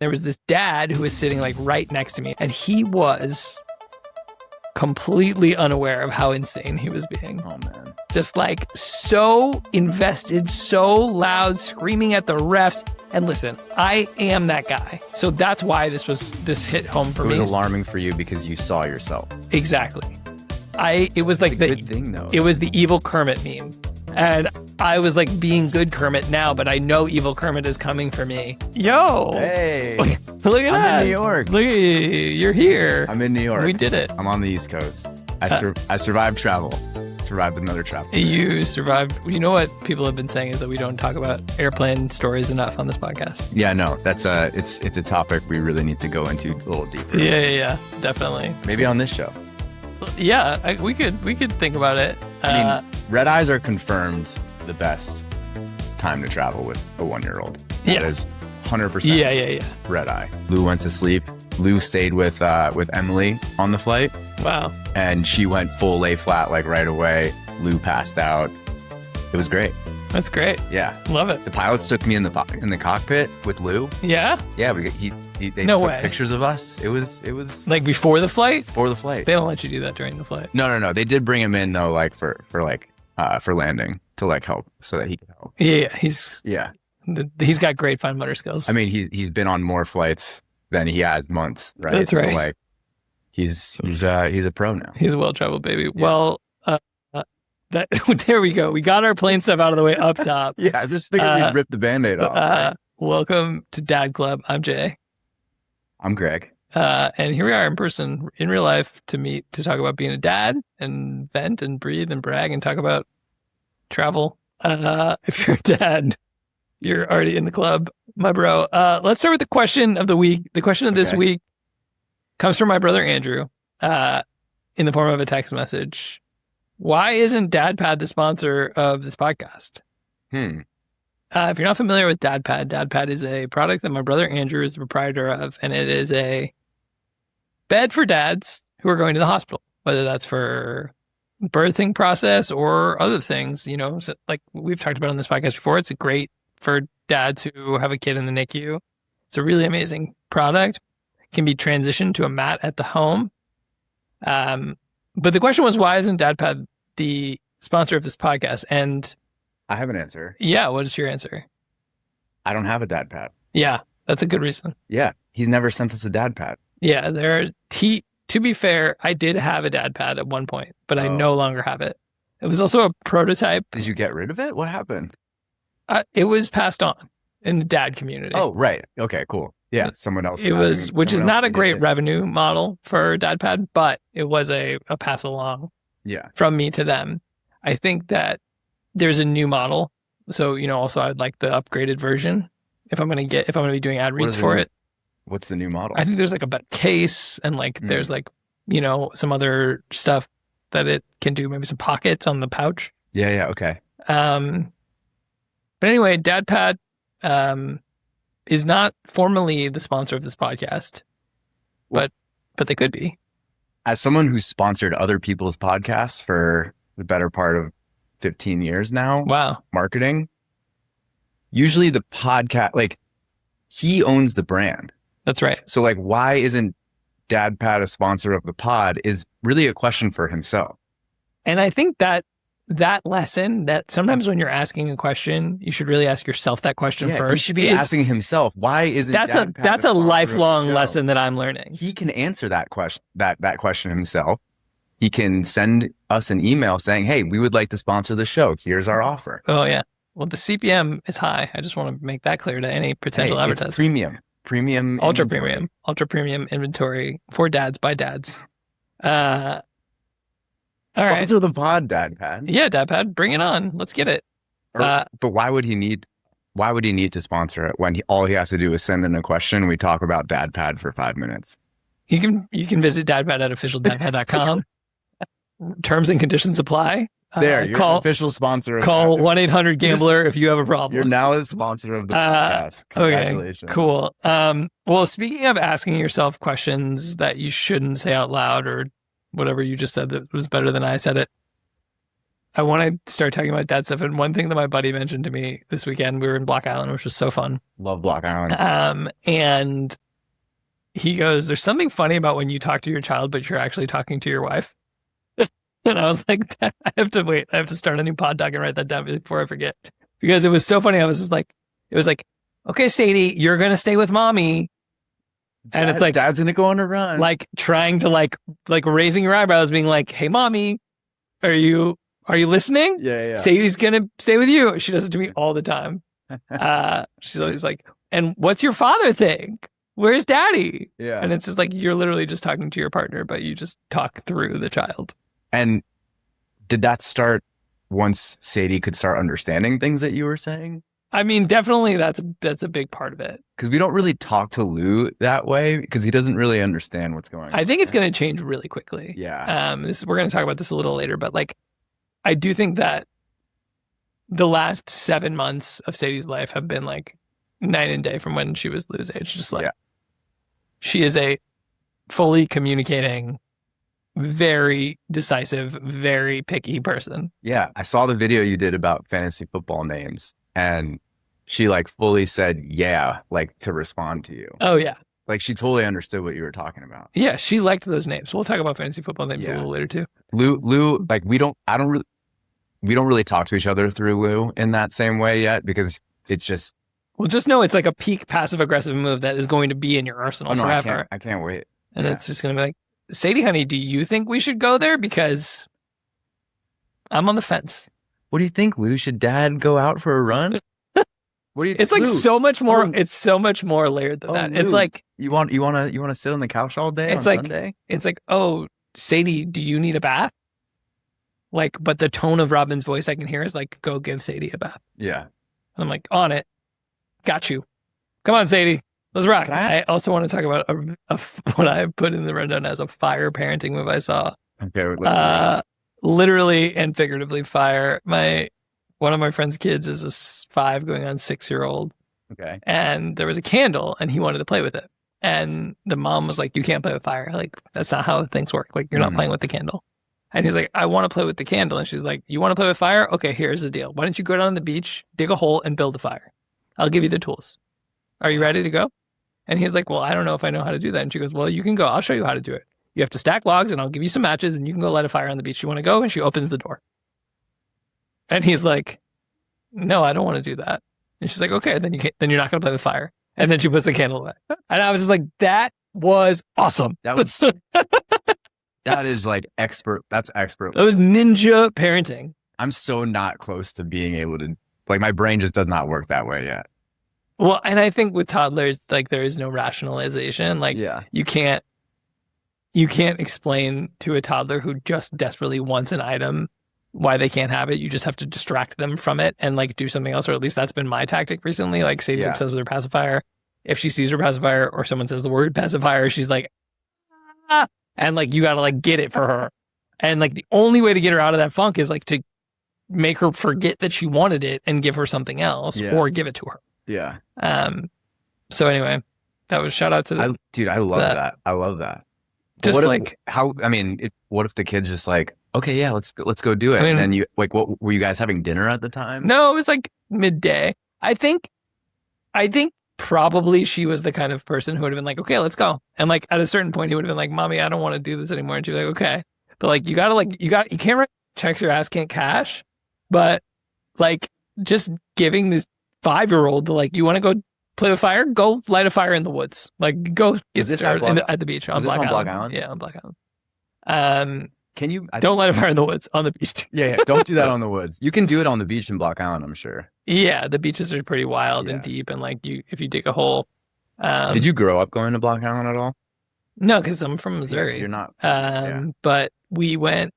There was this dad who was sitting like right next to me, and he was completely unaware of how insane he was being. Oh, man. Just like so invested, so loud, screaming at the refs. And listen, I am that guy. So that's why this hit home for me. It was alarming for you because you saw yourself. Exactly. It was like good thing, though. It was the evil Kermit meme. And I was like being good Kermit now, but I know evil Kermit is coming for me. Yo! Hey! Look at that. I'm in New York. Look at you. You're here. I'm in New York. We did it. I'm on the East Coast. I survived travel. Survived another travel. You survived. You know what people have been saying is that we don't talk about airplane stories enough on this podcast. Yeah, no, that's it's a topic we really need to go into a little deeper. Yeah, definitely. Maybe on this show. Yeah, we could think about it. I mean, red eyes are confirmed the best time to travel with a 1-year-old. That is 100%. Yeah. Red eye. Lou went to sleep. Lou stayed with Emily on the flight. Wow. And she went full lay flat like right away. Lou passed out. It was great. That's great. Yeah. Love it. The pilots took me in the cockpit with Lou. Yeah? Yeah, they No took way. pictures of us. It was Like before the flight? before the flight. They don't let you do that during the flight. No. They did bring him in though, like for landing to like help so that he could help. Yeah, he's got great fine motor skills. I mean, he's been on more flights than he has months, right? That's right. So like he's a pro now. He's a well-traveled baby. Yeah. Well, there we go. We got our plane stuff out of the way up top. Yeah, I just figured we'd rip the Band-Aid off. Welcome to Dad Club. I'm Jay. I'm Greg. And here we are in person, in real life, to talk about being a dad and vent and breathe and brag and talk about travel. If you're a dad, you're already in the club, my bro. Let's start with the question of the week. The question of this week comes from my brother, Andrew, in the form of a text message. Why isn't DadPad the sponsor of this podcast? If you're not familiar with DadPad is a product that my brother Andrew is the proprietor of, and it is a bed for dads who are going to the hospital, whether that's for birthing process or other things. You know, so like we've talked about on this podcast before, it's great for dads who have a kid in the NICU. It's a really amazing product. It can be transitioned to a mat at the home. But the question was, why isn't DadPad the sponsor of this podcast? And I have an answer. yeah, what is your answer? I don't have a dad pad. Yeah, that's a good reason. Yeah, he's never sent us a dad pad. Yeah, to be fair, I did have a dad pad at one point, but I no longer have it. It was also a prototype. Did you get rid of it? What happened? It was passed on in the dad community. Oh, right. Okay, cool. Yeah, someone else. It was, which is not a great revenue model for DadPad, but it was a pass along. Yeah. From me to them. I think that there's a new model, so also I'd like the upgraded version if I'm going to be doing ad reads for it. What's the new model? I think there's like a better case and like there's like some other stuff that it can do, maybe some pockets on the pouch. Yeah. Okay. But anyway, DadPad is not formally the sponsor of this podcast, but they could be. As someone who's sponsored other people's podcasts for the better part of 15 years now, wow, marketing, usually the podcast, like he owns the brand. That's right. So like, why isn't DadPad a sponsor of the pod is really a question for himself. And I think that lesson, that sometimes when you're asking a question, you should really ask yourself that question first. He should be asking himself, why isn't that's a lifelong lesson that I'm learning. He can answer that question, that question himself. He can send us an email saying, hey, we would like to sponsor the show. Here's our offer. Oh, yeah. Well, the CPM is high. I just want to make that clear to any potential advertiser. It's premium, ultra premium inventory for dads by dads. Sponsor the pod, DadPad. Yeah, DadPad, bring it on. Let's get it. But why would he need to sponsor it when all he has to do is send in a question? We talk about DadPad for 5 minutes. You can visit DadPad at officialdadpad.com. Terms and conditions apply. You're an official sponsor. Call 1-800-GAMBLER if you have a problem. You're now a sponsor of the podcast. Congratulations. Okay, cool. Well, speaking of asking yourself questions that you shouldn't say out loud or whatever you just said that was better than I said it, I want to start talking about dad stuff. And one thing that my buddy mentioned to me this weekend, we were in Block Island, which was so fun. Love Block Island. And he goes, there's something funny about when you talk to your child, but you're actually talking to your wife. And I was like, I have to start a new pod doc and write that down before I forget. Because it was so funny. I was just like, it was like, okay, Sadie, you're going to stay with mommy. And it's like, Dad's going to go on a run. Like trying to like raising your eyebrows, being like, hey, mommy, are you listening? Yeah. Sadie's going to stay with you. She does it to me all the time. She's always like, and what's your father think? Where's daddy? Yeah. And it's just like, you're literally just talking to your partner, but you just talk through the child. And did that start once Sadie could start understanding things that you were saying? I mean, definitely that's a big part of it. Because we don't really talk to Lou that way because he doesn't really understand what's going on. I think it's going to change really quickly. Yeah. We're going to talk about this a little later, but like, I do think that the last 7 months of Sadie's life have been like night and day from when she was Lou's age. Just like, she is a fully communicating, very decisive, very picky person. Yeah. I saw the video you did about fantasy football names, and she like fully said, yeah, like to respond to you. Oh, yeah. Like she totally understood what you were talking about. Yeah. She liked those names. We'll talk about fantasy football names a little later too. Lou, like we don't really talk to each other through Lou in that same way yet because it's just. Well, just know it's like a peak passive aggressive move that is going to be in your arsenal forever. I can't wait. And it's just going to be like, Sadie, honey, do you think we should go there? Because I'm on the fence. What do you think, Lou? Should Dad go out for a run? What do you think? It's like Lou? so much more. It's so much more layered than that. Lou, it's like you want to sit on the couch all day on Sunday? It's like, oh, Sadie, do you need a bath? Like, but the tone of Robin's voice I can hear is like, go give Sadie a bath. Yeah. And I'm like, on it. Got you. Come on, Sadie. Let's rock. I also want to talk about what I put in the rundown as a fire parenting move I saw. Okay. Literally and figuratively fire. One of my friend's kids is a 5 going on 6-year-old. Okay. And there was a candle and he wanted to play with it. And the mom was like, you can't play with fire. Like, that's not how things work. Like, you're not playing with the candle. And he's like, I want to play with the candle. And she's like, you want to play with fire? Okay, here's the deal. Why don't you go down to the beach, dig a hole, and build a fire? I'll give you the tools. Are you ready to go? And he's like, well, I don't know if I know how to do that. And she goes, well, you can go. I'll show you how to do it. You have to stack logs and I'll give you some matches and you can go light a fire on the beach. You want to go? And she opens the door. And he's like, no, I don't want to do that. And she's like, okay, then you're not going to play with fire. And then she puts the candle away. And I was just like, that was awesome. That is like expert. That's expert. That was ninja parenting. I'm so not close to being able to, like, my brain just does not work that way yet. Well, and I think with toddlers, like, there is no rationalization. Like, you can't explain to a toddler who just desperately wants an item why they can't have it. You just have to distract them from it and like do something else. Or at least that's been my tactic recently. Like, Sadie's obsessed with her pacifier. If she sees her pacifier or someone says the word pacifier, she's like, ah, and like, you got to like get it for her. And like, the only way to get her out of that funk is like to make her forget that she wanted it and give her something else or give it to her. Yeah. So anyway, that was shout out to I love that. I love that. Just what like what if the kid's just like, okay, yeah, let's go do it. I mean, and then you like, what were you guys having dinner at the time? No, it was like midday. I think probably she was the kind of person who would have been like, okay, let's go. And like at a certain point, he would have been like, mommy, I don't want to do this anymore. And she'd be like, okay. But like, you can't write checks your ass can't cash. But like, just giving this 5-year-old like, you want to go play with fire? Go light a fire in the woods. Like, go get started at the beach on Block Island. Yeah, on Block Island. Can you don't light a fire in the woods on the beach? Yeah. Don't do that on the woods. You can do it on the beach in Block Island, I'm sure. Yeah, the beaches are pretty wild and deep, and like if you dig a hole. Did you grow up going to Block Island at all? No, because I'm from Missouri. You're not. But we went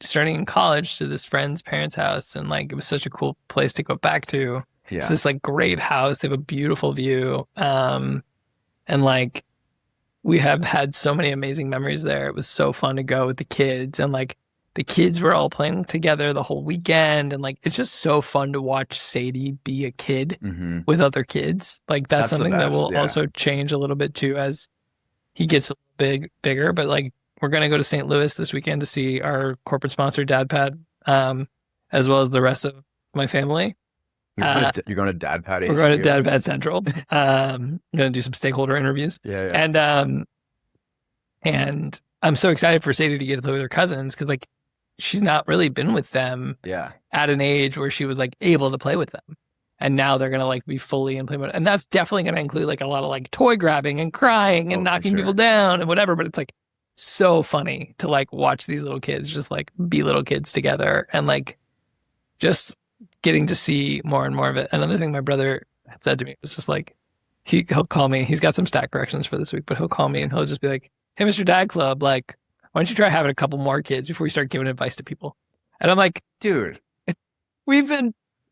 starting in college to this friend's parents' house, and like it was such a cool place to go back to. Yeah. It's this like great house. They have a beautiful view. And like we have had so many amazing memories there. It was so fun to go with the kids, and like the kids were all playing together the whole weekend. And like, it's just so fun to watch Sadie be a kid with other kids. Like that's something that will also change a little bit too, as he gets bigger. But like, we're going to go to St. Louis this weekend to see our corporate sponsor, Dad Pad. as well as the rest of my family. You're going to Dad Pad. We're going to Dad Pad Central. I'm going to do some stakeholder interviews. Yeah. And I'm so excited for Sadie to get to play with her cousins because like she's not really been with them at an age where she was like able to play with them. And now they're going to like be fully in play mode. And that's definitely going to include like a lot of like toy grabbing and crying and knocking people down and whatever. But it's like so funny to like watch these little kids just like be little kids together and like just getting to see more and more of it. Another thing my brother had said to me was just like, he'll call me. He's got some stat corrections for this week, but he'll call me and he'll just be like, hey, Mr. Dad Club, like, why don't you try having a couple more kids before you start giving advice to people? And I'm like, dude,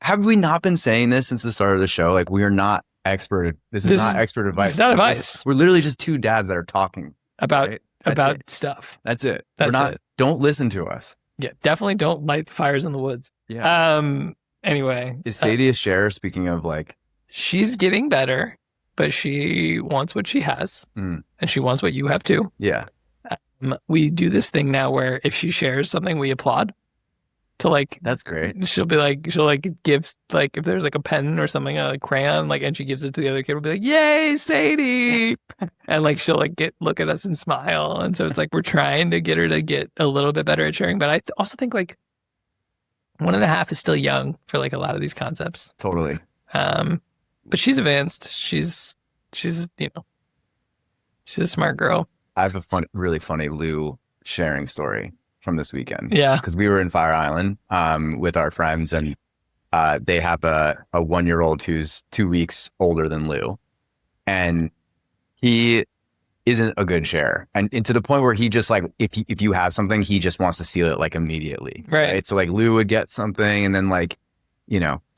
have we not been saying this since the start of the show? Like, we are not expert. This is not expert advice. It's not advice. We're literally just two dads that are talking about stuff. That's it. That's it. Don't listen to us. Yeah, definitely don't light fires in the woods. Yeah. Anyway. Is Sadie a share, speaking of like? She's getting better, but she wants what she has. And she wants what you have too. Yeah. We do this thing now where if she shares something, we applaud. To like, that's great. She'll give like if there's like a pen or something, a crayon, like, and she gives it to the other kid, we'll be like, "Yay, Sadie!" And like she'll like look at us and smile, and so it's like we're trying to get her to get a little bit better at sharing. But I also think like 1.5 is still young for like a lot of these concepts. Totally. But she's advanced. She's she's a smart girl. I have a really funny Lou sharing story from this weekend. Yeah. Because we were in Fire Island with our friends, and they have a 1-year-old who's 2 weeks older than Lou. And he isn't a good sharer. And to the point where he just like, if you have something, he just wants to steal it like immediately. Right. So like Lou would get something and then like,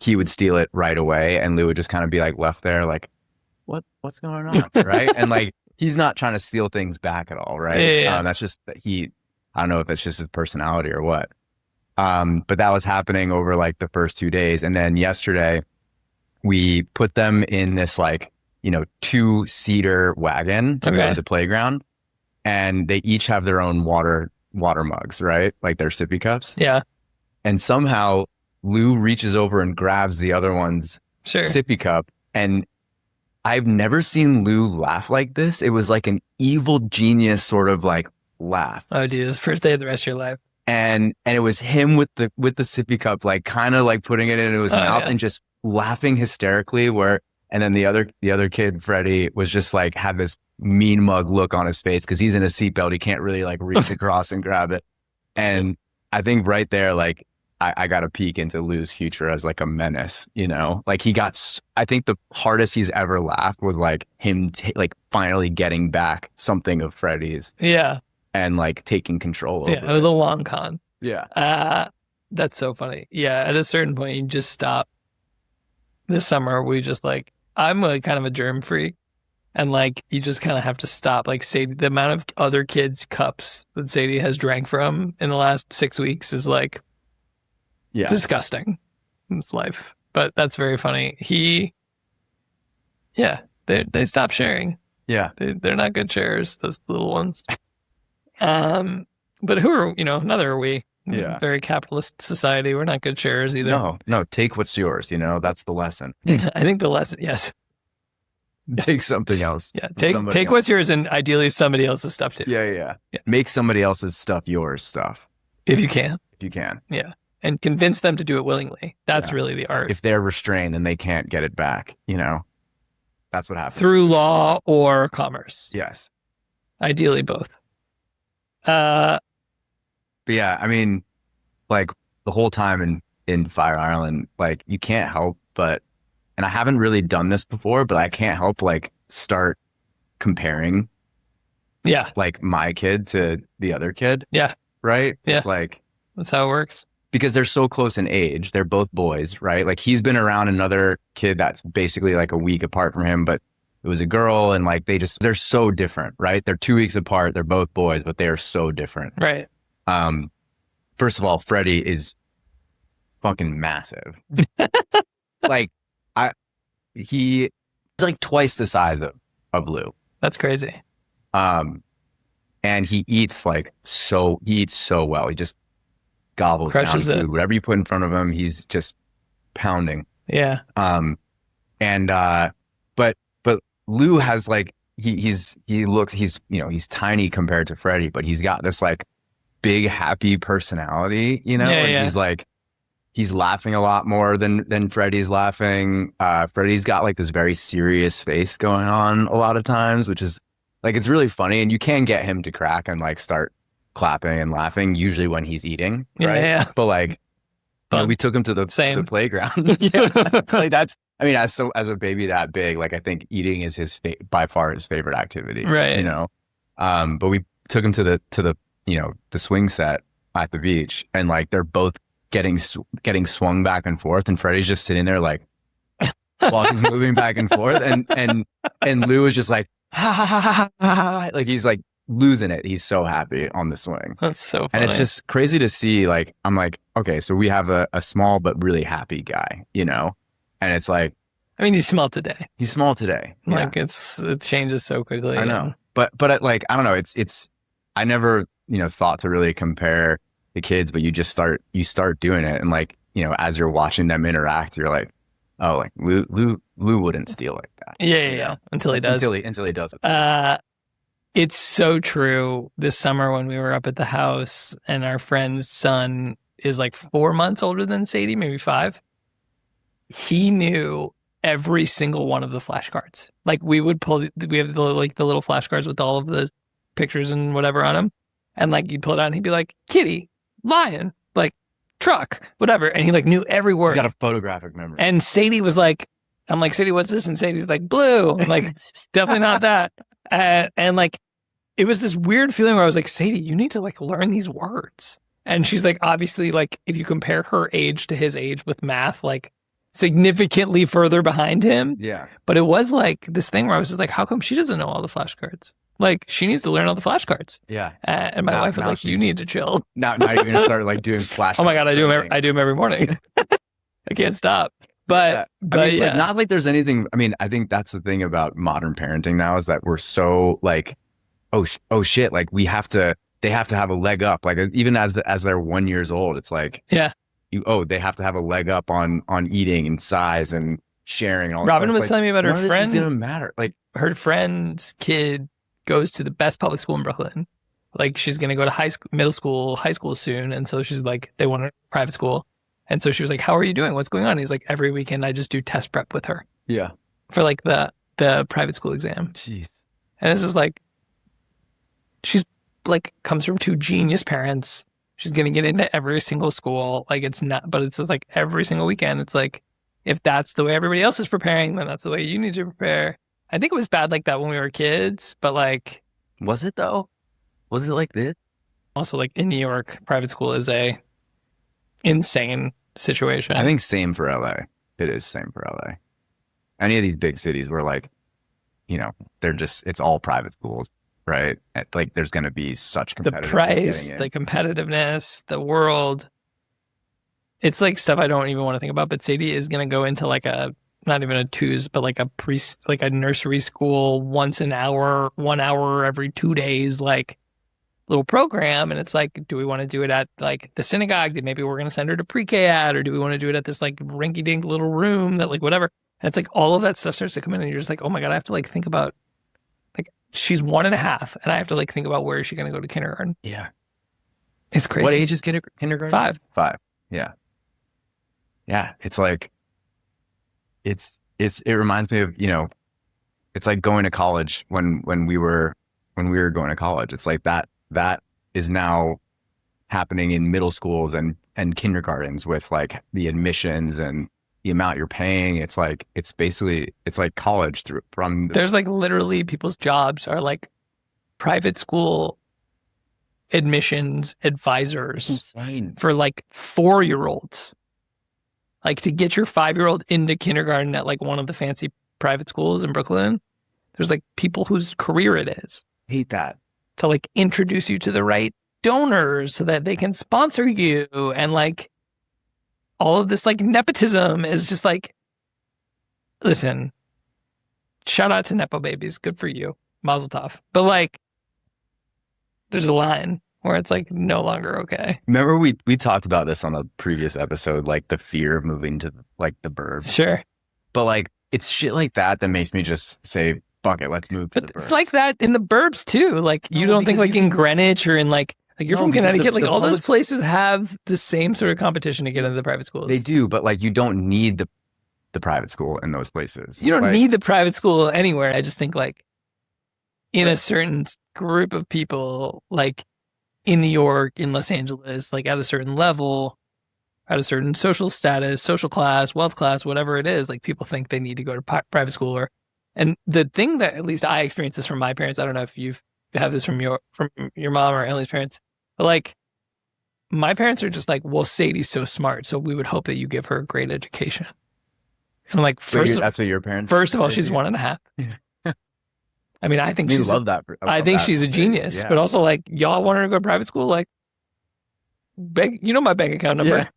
he would steal it right away. And Lou would just kind of be like left there like, what's going on? Right. And like, he's not trying to steal things back at all. Right. Yeah. That's just that I don't know if that's just his personality or what. But that was happening over like the first 2 days. And then yesterday we put them in this like, 2-seater wagon to go to the playground, and they each have their own water mugs, right? Like their sippy cups. Yeah. And somehow Lou reaches over and grabs the other one's sippy cup. And I've never seen Lou laugh like this. It was like an evil genius sort of like laugh. Oh, dude, it's the first day of the rest of your life. And it was him with the sippy cup, like kind of like putting it into his mouth and just laughing hysterically. And then the other kid, Freddie, was just like had this mean mug look on his face because he's in a seatbelt. He can't really like reach across and grab it. And I think right there, like I got a peek into Lou's future as like a menace. Like I think the hardest he's ever laughed was like him like finally getting back something of Freddie's. Yeah. And like taking control over it was a long con. Yeah. That's so funny. Yeah. At a certain point, you just stop. This summer, we just like, I'm kind of a germ freak. And like, you just kind of have to stop. Like, Sadie, the amount of other kids' cups that Sadie has drank from in the last 6 weeks is like disgusting in his life. But that's very funny. They stopped sharing. Yeah. They're not good sharers, those little ones. But who are, neither are we. Yeah. Very capitalist society. We're not good sharers either. No, take what's yours. That's the lesson. I think the lesson, yes. Take something else. Yeah. Take what's yours and ideally somebody else's stuff too. Yeah. Make somebody else's stuff yours stuff. If you can. Yeah. And convince them to do it willingly. That's really the art. If they're restrained and they can't get it back, that's what happens. Through law or commerce. Yes. Ideally both. But yeah, I mean, like the whole time in Fire Island, like you can't help but, and I haven't really done this before, but I can't help like start comparing. Yeah. Like my kid to the other kid. Yeah. Right? Yeah. It's like. That's how it works. Because they're so close in age. They're both boys, right? Like he's been around another kid that's basically like a week apart from him, but it was a girl, and like they're so different, right? They're 2 weeks apart. They're both boys, but they are so different. Right. First of all, Freddie is fucking massive. Like he's like twice the size of Lou. That's crazy. And he eats so well. gobbles Crushes down it. food. Whatever you put in front of him, he's just pounding. Yeah. And but Lou has like he's tiny compared to Freddie, but he's got this like big happy personality, Yeah, and yeah. he's like he's laughing a lot more than Freddie's laughing. Freddie's got like this very serious face going on a lot of times, which is like it's really funny, and you can get him to crack and like start clapping and laughing usually when he's eating, Yeah, right? yeah. But like Fun. we took him to the Same. playground. Yeah, like that's. I mean, as a baby that big, like I think eating is his by far his favorite activity, Right. But we took him to the the swing set at the beach, and like they're both getting swung back and forth, and Freddie's just sitting there like while he's moving back and forth, and Lou is just like ha ha ha ha ha, like he's like losing it. He's so happy on the swing. That's so funny. And it's just crazy to see. Like I'm like, okay, so we have a small but really happy guy, and it's like, I mean, he's small today. he's small today. Like it changes so quickly. I know, but like I don't know. It's I never thought to really compare the kids, but you start doing it, and like as you're watching them interact, you're like, oh, like Lou wouldn't steal like that. Yeah. Until he does. Until he does it. It's so true. This summer when we were up at the house, and our friend's son is like 4 months older than Sadie, maybe 5. He knew every single one of the flashcards. Like we have the little flashcards with all of the pictures and whatever on them. And like you'd pull it out and he'd be like, kitty, lion, like truck, whatever. And he like knew every word. He's got a photographic memory. And Sadie was like, I'm like, Sadie, what's this? And Sadie's like, blue. I'm like, definitely not that. And like, it was this weird feeling where I was like, Sadie, you need to like learn these words. And she's like, obviously, like if you compare her age to his age with math, like significantly further behind him. Yeah. But it was like this thing where I was just like, how come she doesn't know all the flashcards? Like she needs to learn all the flashcards. Yeah. And my wife was like, you need to chill. Now you're gonna start like doing flashcards. Oh my God, I do them every morning. I can't stop. But like, not like there's anything. I mean, I think that's the thing about modern parenting now is that we're so like, oh shit, like they have to have a leg up. Like even as they're 1 year old, it's like, yeah, they have to have a leg up on eating and size and sharing and all. Robin was like, telling me about her friend. It doesn't matter. Like her friend's kid goes to the best public school in Brooklyn. Like she's gonna go to middle school, high school soon, and so she's like, they want a private school. And so she was like, how are you doing? What's going on? He's like, every weekend I just do test prep with her. Yeah. For like the private school exam. Jeez. And this is like, she's like, comes from 2 genius parents. She's going to get into every single school. Like it's not, but it's just like every single weekend. It's like, if that's the way everybody else is preparing, then that's the way you need to prepare. I think it was bad like that when we were kids, but like. Was it though? Was it like this? Also like in New York, private school is a insane situation. I think same for LA. It is same for LA. Any of these big cities where like, it's all private schools, right? Like there's going to be such competitiveness. The price, the competitiveness, the world. It's like stuff I don't even want to think about, but Sadie is going to go into like not even a twos, but like a nursery school once an hour, 1 hour every 2 days, like little program. And it's like, do we want to do it at like the synagogue that maybe we're going to send her to pre-K at, or do we want to do it at this like rinky dink little room that like whatever. And it's like all of that stuff starts to come in and you're just like, oh my God, I have to like think about like she's 1.5 and I have to like think about where is she going to go to kindergarten. Yeah. It's crazy. What age is kindergarten? 5. 5. Yeah. Yeah. It's like, it reminds me of, it's like going to college when we were going to college. It's like that is now happening in middle schools and kindergartens with like the admissions and the amount you're paying. It's like, it's like college there's like literally people's jobs are like private school admissions advisors. Insane. For like 4-year-olds. Like to get your 5-year-old into kindergarten at like one of the fancy private schools in Brooklyn, there's like people whose career it is. Hate that. To like introduce you to the right donors so that they can sponsor you. And like all of this like nepotism is just like, listen, shout out to Nepo babies. Good for you. Mazel tov. But like, there's a line. where it's like no longer okay. Remember we talked about this on a previous episode, like the fear of moving to like the burbs. Sure. But like it's shit like that makes me just say, fuck it, let's move to the burbs. It's like that in the burbs too. Like you don't think like in Greenwich or in like you're from Connecticut, like all those places have the same sort of competition to get into the private schools. They do, but like you don't need the private school in those places. You don't need the private school anywhere. I just think like in a certain group of people, like in New York, in Los Angeles, like at a certain level, at a certain social status, social class, wealth class, whatever it is, like people think they need to go to private school. And the thing that at least I experienced this from my parents, I don't know if you have this from your mom or Ellie's parents, but like my parents are just like, well, Sadie's so smart, so we would hope that you give her a great education. And I'm like, that's what your parents. First of all, she's 1.5. I mean, I think she's love that. I think she's a genius, but also like y'all want her to go to private school, like, you know my bank account number. Yeah.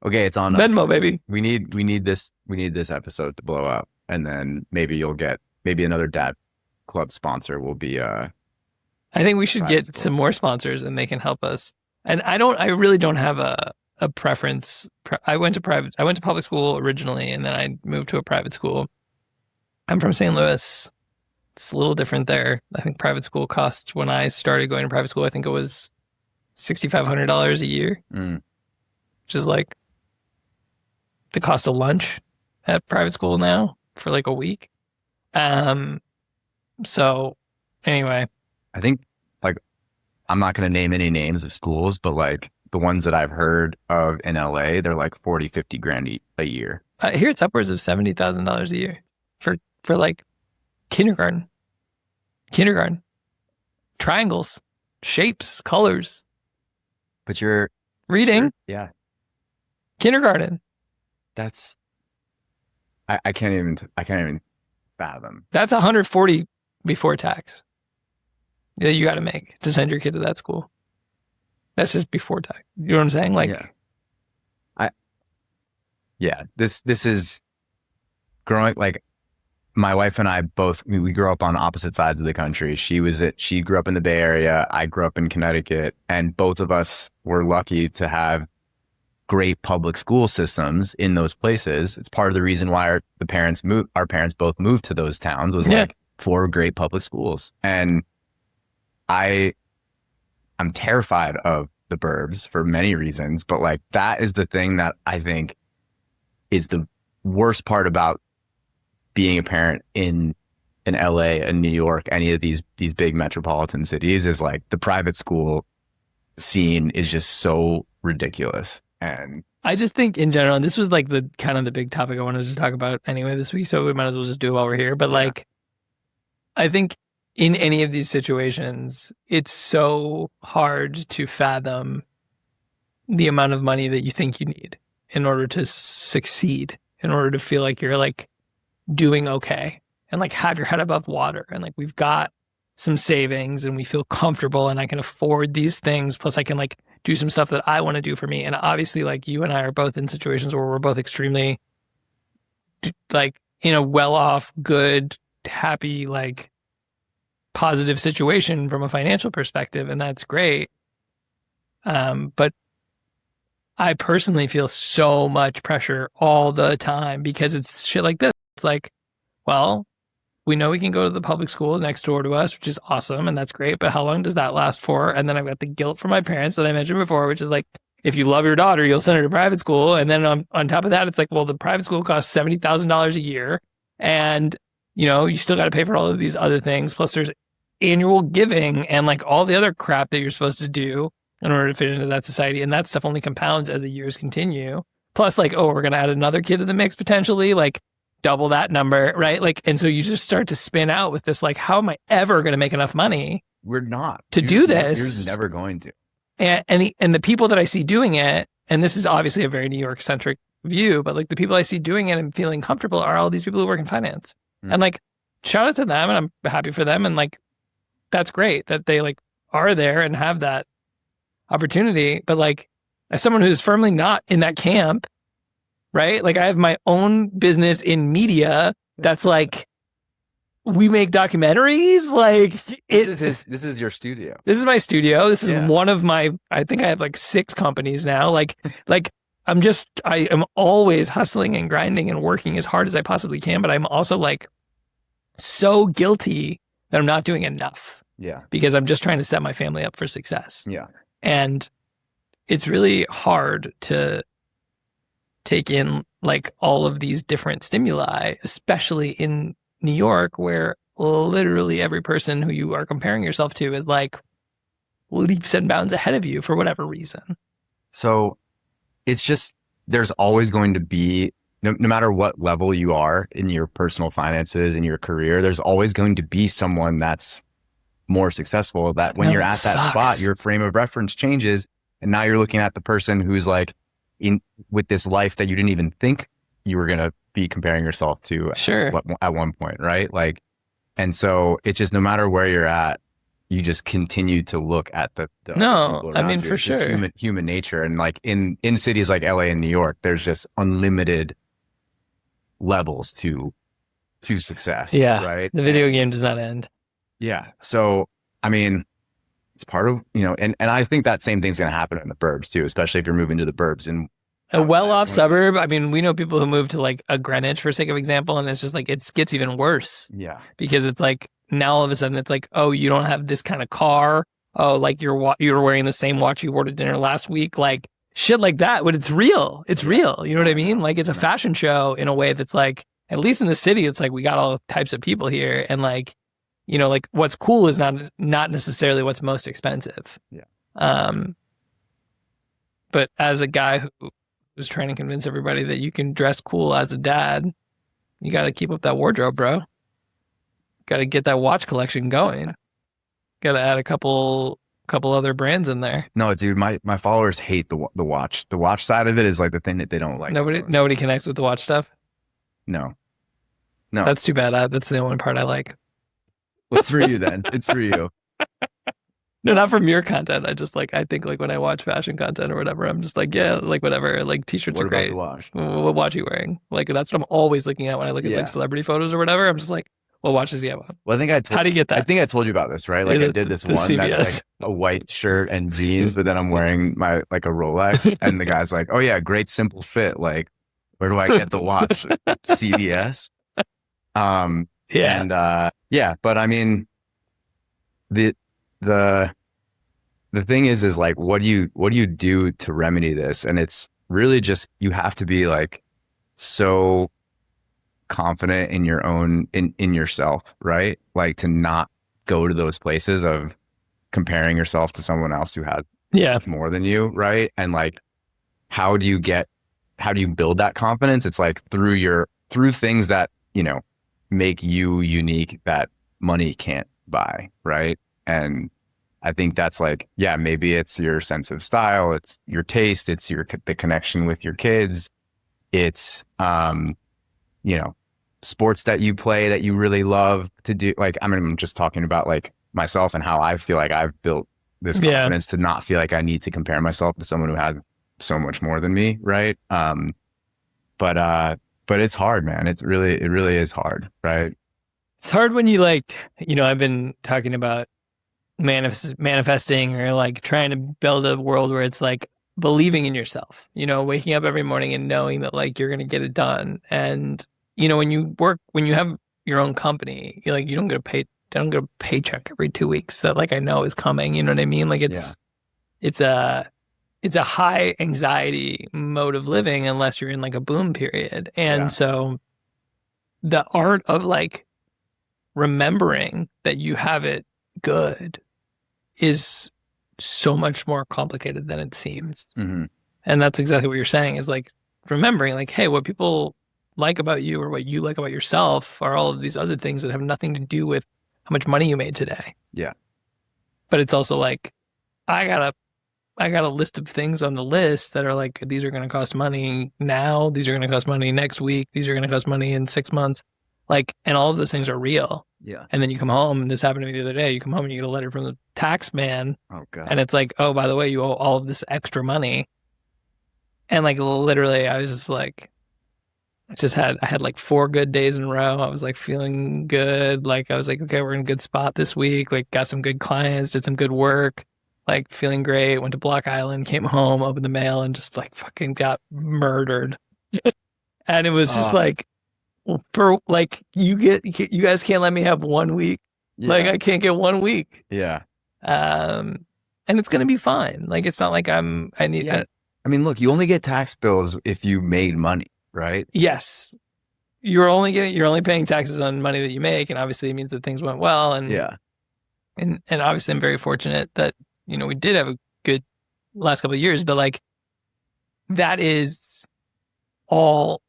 Okay, it's on Venmo, us. baby. We need this episode to blow up, and then maybe you'll get another dad club sponsor will be. I think we should get some more sponsors, and they can help us. And I really don't have a preference. I went to public school originally, and then I moved to a private school. I'm from St. Louis. It's a little different there. I think private school cost, when I started going to private school, I think it was $6,500 a year, which is like the cost of lunch at private school now for like a week. So anyway, I think like I'm not going to name any names of schools, but like the ones that I've heard of in LA, they're like 40, 50 grand a year. Here it's upwards of $70,000 a year for like kindergarten, triangles, shapes, colors. But you're reading. Yeah. Kindergarten. That's, I can't even fathom. That's 140 before tax that you got to make to send your kid to that school. That's just before tax. You know what I'm saying? Like, this is growing, like my wife and I both, we grew up on opposite sides of the country. She grew up in the Bay Area. I grew up in Connecticut, and both of us were lucky to have great public school systems in those places. It's part of the reason why our parents both moved to those towns was like for great public schools. And I'm terrified of the burbs for many reasons, but like that is the thing that I think is the worst part about being a parent in LA and New York, any of these big metropolitan cities, is like the private school scene is just so ridiculous. And I just think in general, and this was like the kind of the big topic I wanted to talk about anyway this week, so we might as well just do it while we're here. But like, I think in any of these situations, it's so hard to fathom the amount of money that you think you need in order to succeed, in order to feel like you're like doing okay and like have your head above water. And like, we've got some savings and we feel comfortable and I can afford these things. Plus I can like do some stuff that I want to do for me. And obviously like you and I are both in situations where we're both extremely like in a well-off, good, happy, like positive situation from a financial perspective. And that's great. But I personally feel so much pressure all the time because it's shit like this. It's like, well, we know we can go to the public school next door to us, which is awesome. And that's great. But how long does that last for? And then I've got the guilt from my parents that I mentioned before, which is like, if you love your daughter, you'll send her to private school. And then on top of that, it's like, well, the private school costs $70,000 a year. And, you know, you still got to pay for all of these other things. Plus there's annual giving and like all the other crap that you're supposed to do in order to fit into that society. And that stuff only compounds as the years continue. Plus like, oh, we're going to add another kid to the mix potentially, like double that number, right? Like, and so you just start to spin out with this, like, how am I ever going to make enough money? We're not. To do this. You're never going to. And the people that I see doing it, and this is obviously a very New York centric view, but like the people I see doing it and feeling comfortable are all these people who work in finance. And like, shout out to them, and I'm happy for them. And like, that's great that they like are there and have that opportunity. But like, as someone who's firmly not in that camp, right? Like I have my own business in media that's like we make documentaries. Like This is your studio. This is my studio. This is Yeah. one of my, I think I have like 6 companies now. Like I am always hustling and grinding and working as hard as I possibly can, but I'm also like so guilty that I'm not doing enough Yeah. because I'm just trying to set my family up for success. Yeah. And it's really hard to take in like all of these different stimuli, especially in New York, where literally every person who you are comparing yourself to is like leaps and bounds ahead of you for whatever reason. So it's just, there's always going to be, no matter what level you are in your personal finances, in your career, there's always going to be someone that's more successful, that when No, you're it at that sucks. spot, your frame of reference changes. And now you're looking at the person who's like in with this life that you didn't even think you were going to be comparing yourself to Sure. at one point, right? Like, and so it's just, no matter where you're at, you just continue to look at the No, other people I around mean, you. for It's just sure. human nature. And like in cities like LA and New York, there's just unlimited levels to success. Yeah. Right. The video game does not end. Yeah. So, I mean, it's part of, and I think that same thing's going to happen in the burbs too, especially if you're moving to the burbs. And A well-off outside- suburb. I mean, we know people who move to like a Greenwich, for sake of example, and it's just like it gets even worse Yeah. because it's like now all of a sudden it's like, oh, you don't have this kind of car. Oh, like you're wearing the same watch you wore to dinner last week, like shit like that. But it's real. It's real. You know what I mean? Like it's a fashion show in a way that's like, at least in the city, it's like we got all types of people here, and like, like what's cool is not necessarily what's most expensive. Yeah. But as a guy who was trying to convince everybody that you can dress cool as a dad, you got to keep up that wardrobe, bro. Got to get that watch collection going. Got to add a couple other brands in there. No, dude, my followers hate the watch. The watch side of it is like the thing that they don't like. Nobody connects with the watch stuff. No. That's too bad. That's the only part I like. What's for you then? It's for you. No, not from your content. I think like when I watch fashion content or whatever, I'm just like, yeah, like whatever. Like t-shirts What are about great. the watch? What watch are you wearing? Like that's what I'm always looking at when I look at Yeah. like celebrity photos or whatever. I'm just like, what watch does he have on? Well, I think How do you get that? I think I told you about this, right? Like I did this the one CVS. that's like a white shirt and jeans, but then I'm wearing my like a Rolex, and the guy's like, "Oh yeah, great simple fit. Like, where do I get the watch? CVS." Yeah. And yeah, but I mean, the thing is like, what do you do to remedy this? And it's really just, you have to be like so confident in your own, in yourself, right? Like to not go to those places of comparing yourself to someone else who had more than you, right? And like, how do you build that confidence? It's like through things that, make you unique, that money can't buy, right? And I think that's like, yeah, maybe it's your sense of style, it's your taste, it's the connection with your kids, it's sports that you play that you really love to do. Like, I mean, I'm just talking about like myself and how I feel like I've built this confidence to not feel like I need to compare myself to someone who had so much more than me, right? But it's hard, man. It really is hard, right? It's hard when you like, I've been talking about manifesting or like trying to build a world where it's like believing in yourself, waking up every morning and knowing that like you're going to get it done. And, when you have your own company, you don't get a paycheck every 2 weeks that like I know is coming. You know what I mean? Like it's a high anxiety mode of living unless you're in like a boom period. And so the art of like remembering that you have it good is so much more complicated than it seems. Mm-hmm. And that's exactly what you're saying, is like remembering like, hey, what people like about you or what you like about yourself are all of these other things that have nothing to do with how much money you made today. Yeah. But it's also like, I got a list of things on the list that are like, these are going to cost money now. These are going to cost money next week. These are going to cost money in 6 months. Like, and all of those things are real. Yeah. And then you come home, and this happened to me the other day. You come home and you get a letter from the tax man. Oh God. And it's like, oh, by the way, you owe all of this extra money. And like, literally, I was just like, I had like 4 good days in a row. I was like feeling good. Like I was like, okay, we're in a good spot this week. Like got some good clients, did some good work, like feeling great. Went to Block Island, came home, opened the mail, and just like fucking got murdered. And it was just like, for like you guys can't let me have 1 week. Yeah. Like I can't get 1 week. Yeah. And it's gonna be fine. Like it's not like I need. Yeah. I mean, look, you only get tax bills if you made money, right? Yes, you're only paying taxes on money that you make, and obviously it means that things went well. And Yeah. and obviously I'm very fortunate that we did have a good last couple of years, but like that is all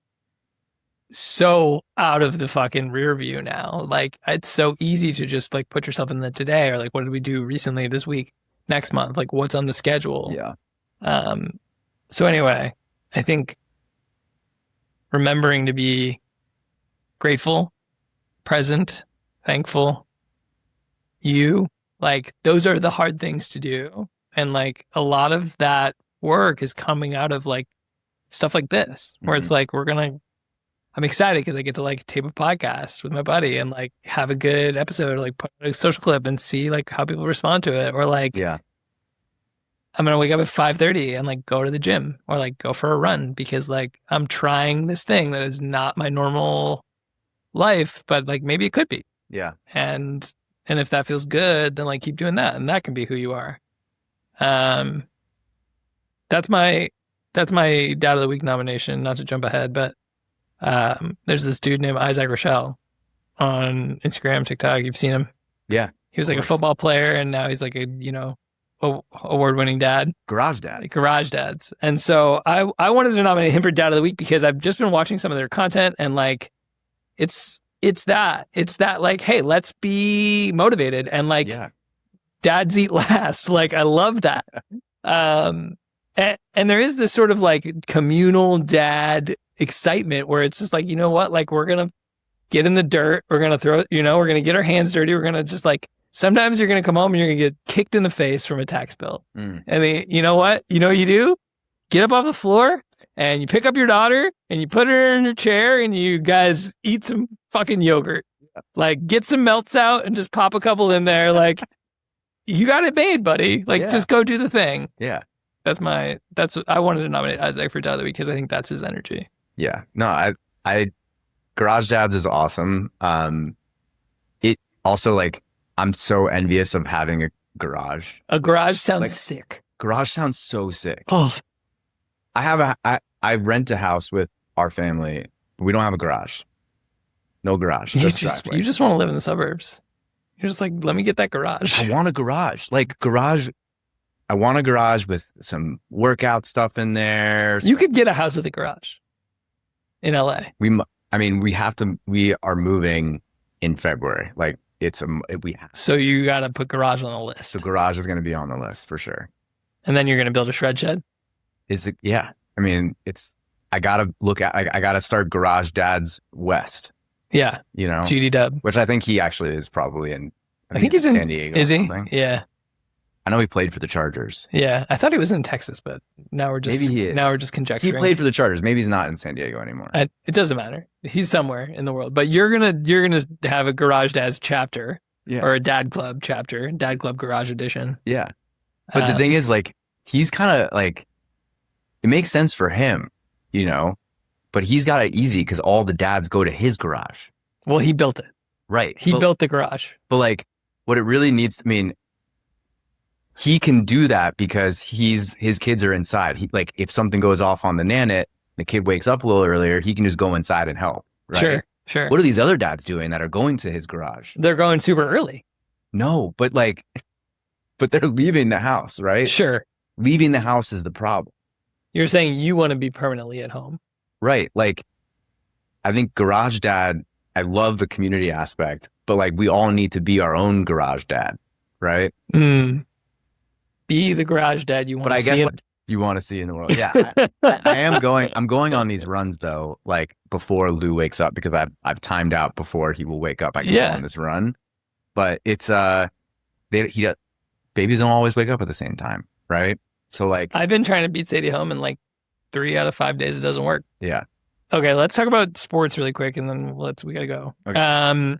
so out of the fucking rear view now. Like it's so easy to just like put yourself in the today, or like what did we do recently this week, next month, like what's on the schedule. Yeah. So anyway, I think remembering to be grateful, present, thankful, like those are the hard things to do. And like a lot of that work is coming out of like stuff like this, where it's like I'm excited because I get to like tape a podcast with my buddy and like have a good episode, or like put a social clip and see like how people respond to it. Or like, Yeah. I'm going to wake up at 5:30 and like go to the gym or like go for a run because like I'm trying this thing that is not my normal life, but like maybe it could be. Yeah. And if that feels good, then like keep doing that. And that can be who you are. That's my Dad of the Week nomination, not to jump ahead, but there's this dude named Isaac Rochelle on Instagram, TikTok. You've seen him? Yeah. He was like a football player, and now he's like a award-winning dad. Garage dads. Like garage dads. And so I wanted to nominate him for Dad of the Week because I've just been watching some of their content, and like it's that like, hey, let's be motivated, and like dads eat last. Like I love that. And there is this sort of like communal dad excitement where it's just like, you know what, like we're gonna get in the dirt, we're gonna throw, we're gonna get our hands dirty, we're gonna just like, sometimes you're gonna come home and you're gonna get kicked in the face from a tax bill. And then, you know what you do, get up off the floor and you pick up your daughter and you put her in her chair and you guys eat some fucking yogurt, like get some melts out and just pop a couple in there. Like you got it made, buddy. Like just go do the thing. Yeah. I wanted to nominate Isaac for Dad of the Week because I think that's his energy. Yeah. No, I Garage Dads is awesome. It also like, I'm so envious of having a garage. A garage sounds sick. Garage sounds so sick. Oh, I rent a house with our family. We don't have a garage. No garage. You just want to live in the suburbs. You're just like, let me get that garage. I want a garage. I want a garage with some workout stuff in there. You could get a house with a garage in LA. We are moving in February. Like we have. So you got to put garage on the list. So garage is going to be on the list for sure. And then you're going to build a shred shed? Yeah. I mean, I got to start Garage Dads West. Yeah. GD Dub. Which I think he actually is probably in. I think he's in San Diego. Is he? Yeah. I know he played for the Chargers. Yeah. I thought he was in Texas, but now we're just. Maybe he is. Now we're just conjecturing. He played for the Chargers. Maybe he's not in San Diego anymore. It doesn't matter. He's somewhere in the world. But you're gonna have a Garage Dads chapter. Yeah. Or a Dad Club chapter. Dad Club Garage Edition. Yeah. But the thing is, like, he's kind of like, it makes sense for him, but he's got it easy because all the dads go to his garage. Well, he built it. Right. He built the garage. But like, what it really needs, he can do that because his kids are inside. Like, if something goes off on the Nanit, the kid wakes up a little earlier, he can just go inside and help. Right? Sure. What are these other dads doing that are going to his garage? They're going super early. No, but they're leaving the house, right? Sure. Leaving the house is the problem. You're saying you want to be permanently at home. Right. Like, I think Garage Dad, I love the community aspect, but like we all need to be our own garage dad, right? Be the garage dad you want to see. But I guess you want to see in the world. Yeah. I'm going on these runs though, like before Lou wakes up, because I've timed out before he will wake up. I can go on this run. But it's babies don't always wake up at the same time, right? So like, I've been trying to beat Sadie home, and like 3 out of 5 days it doesn't work. Yeah. Okay, let's talk about sports really quick, and then we gotta go. Okay.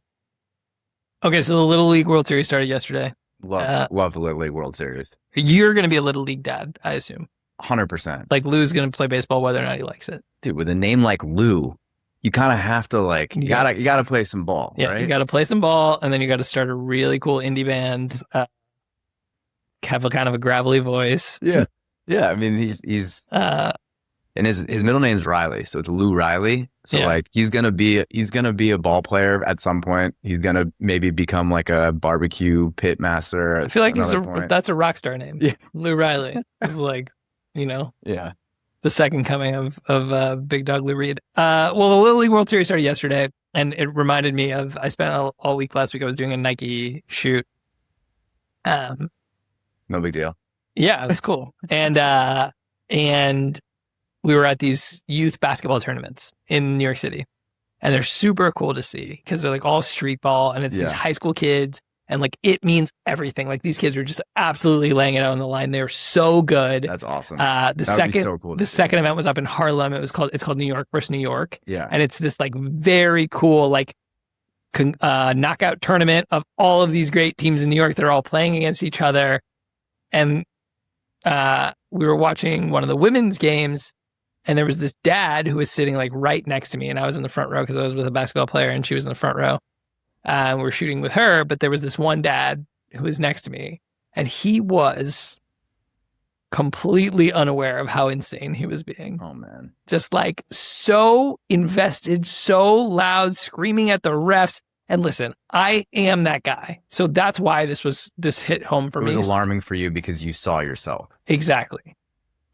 Okay, so the Little League World Series started yesterday. Love the Little League World Series. You're gonna be a Little League dad, I assume. 100%. Like Lou's gonna play baseball whether or not he likes it. Dude, with a name like Lou, you kind of have to like you gotta play some ball, right? You gotta play some ball, and then you gotta start a really cool indie band. Have a kind of a gravelly voice. Yeah. I mean, he's and his middle name's Riley, so it's Lou Riley. So like he's gonna be a ball player at some point. He's gonna maybe become like a barbecue pit master. I feel like that's a rock star name. Yeah, Lou Riley. It's like, yeah, the second coming of Big Dog Lou Reed. Well, the Little League World Series started yesterday, and it reminded me of I spent all week last week. I was doing a Nike shoot. No big deal. Yeah, it was cool, and we were at these youth basketball tournaments in New York City, and they're super cool to see because they're like all street ball, and it's these high school kids, and like it means everything. Like these kids are just absolutely laying it out on the line. They're so good. That's awesome. The second event was up in Harlem. It's called New York versus New York. Yeah, and it's this like very cool like knockout tournament of all of these great teams in New York. They're all playing against each other, and we were watching one of the women's games. And there was this dad who was sitting like right next to me, and I was in the front row because I was with a basketball player, and she was in the front row. We were shooting with her, but there was this one dad who was next to me, and he was completely unaware of how insane he was being. Oh man, just like so invested, so loud, screaming at the refs. And listen, I am that guy, so that's why this hit home for me. It was alarming for you because you saw yourself. Exactly.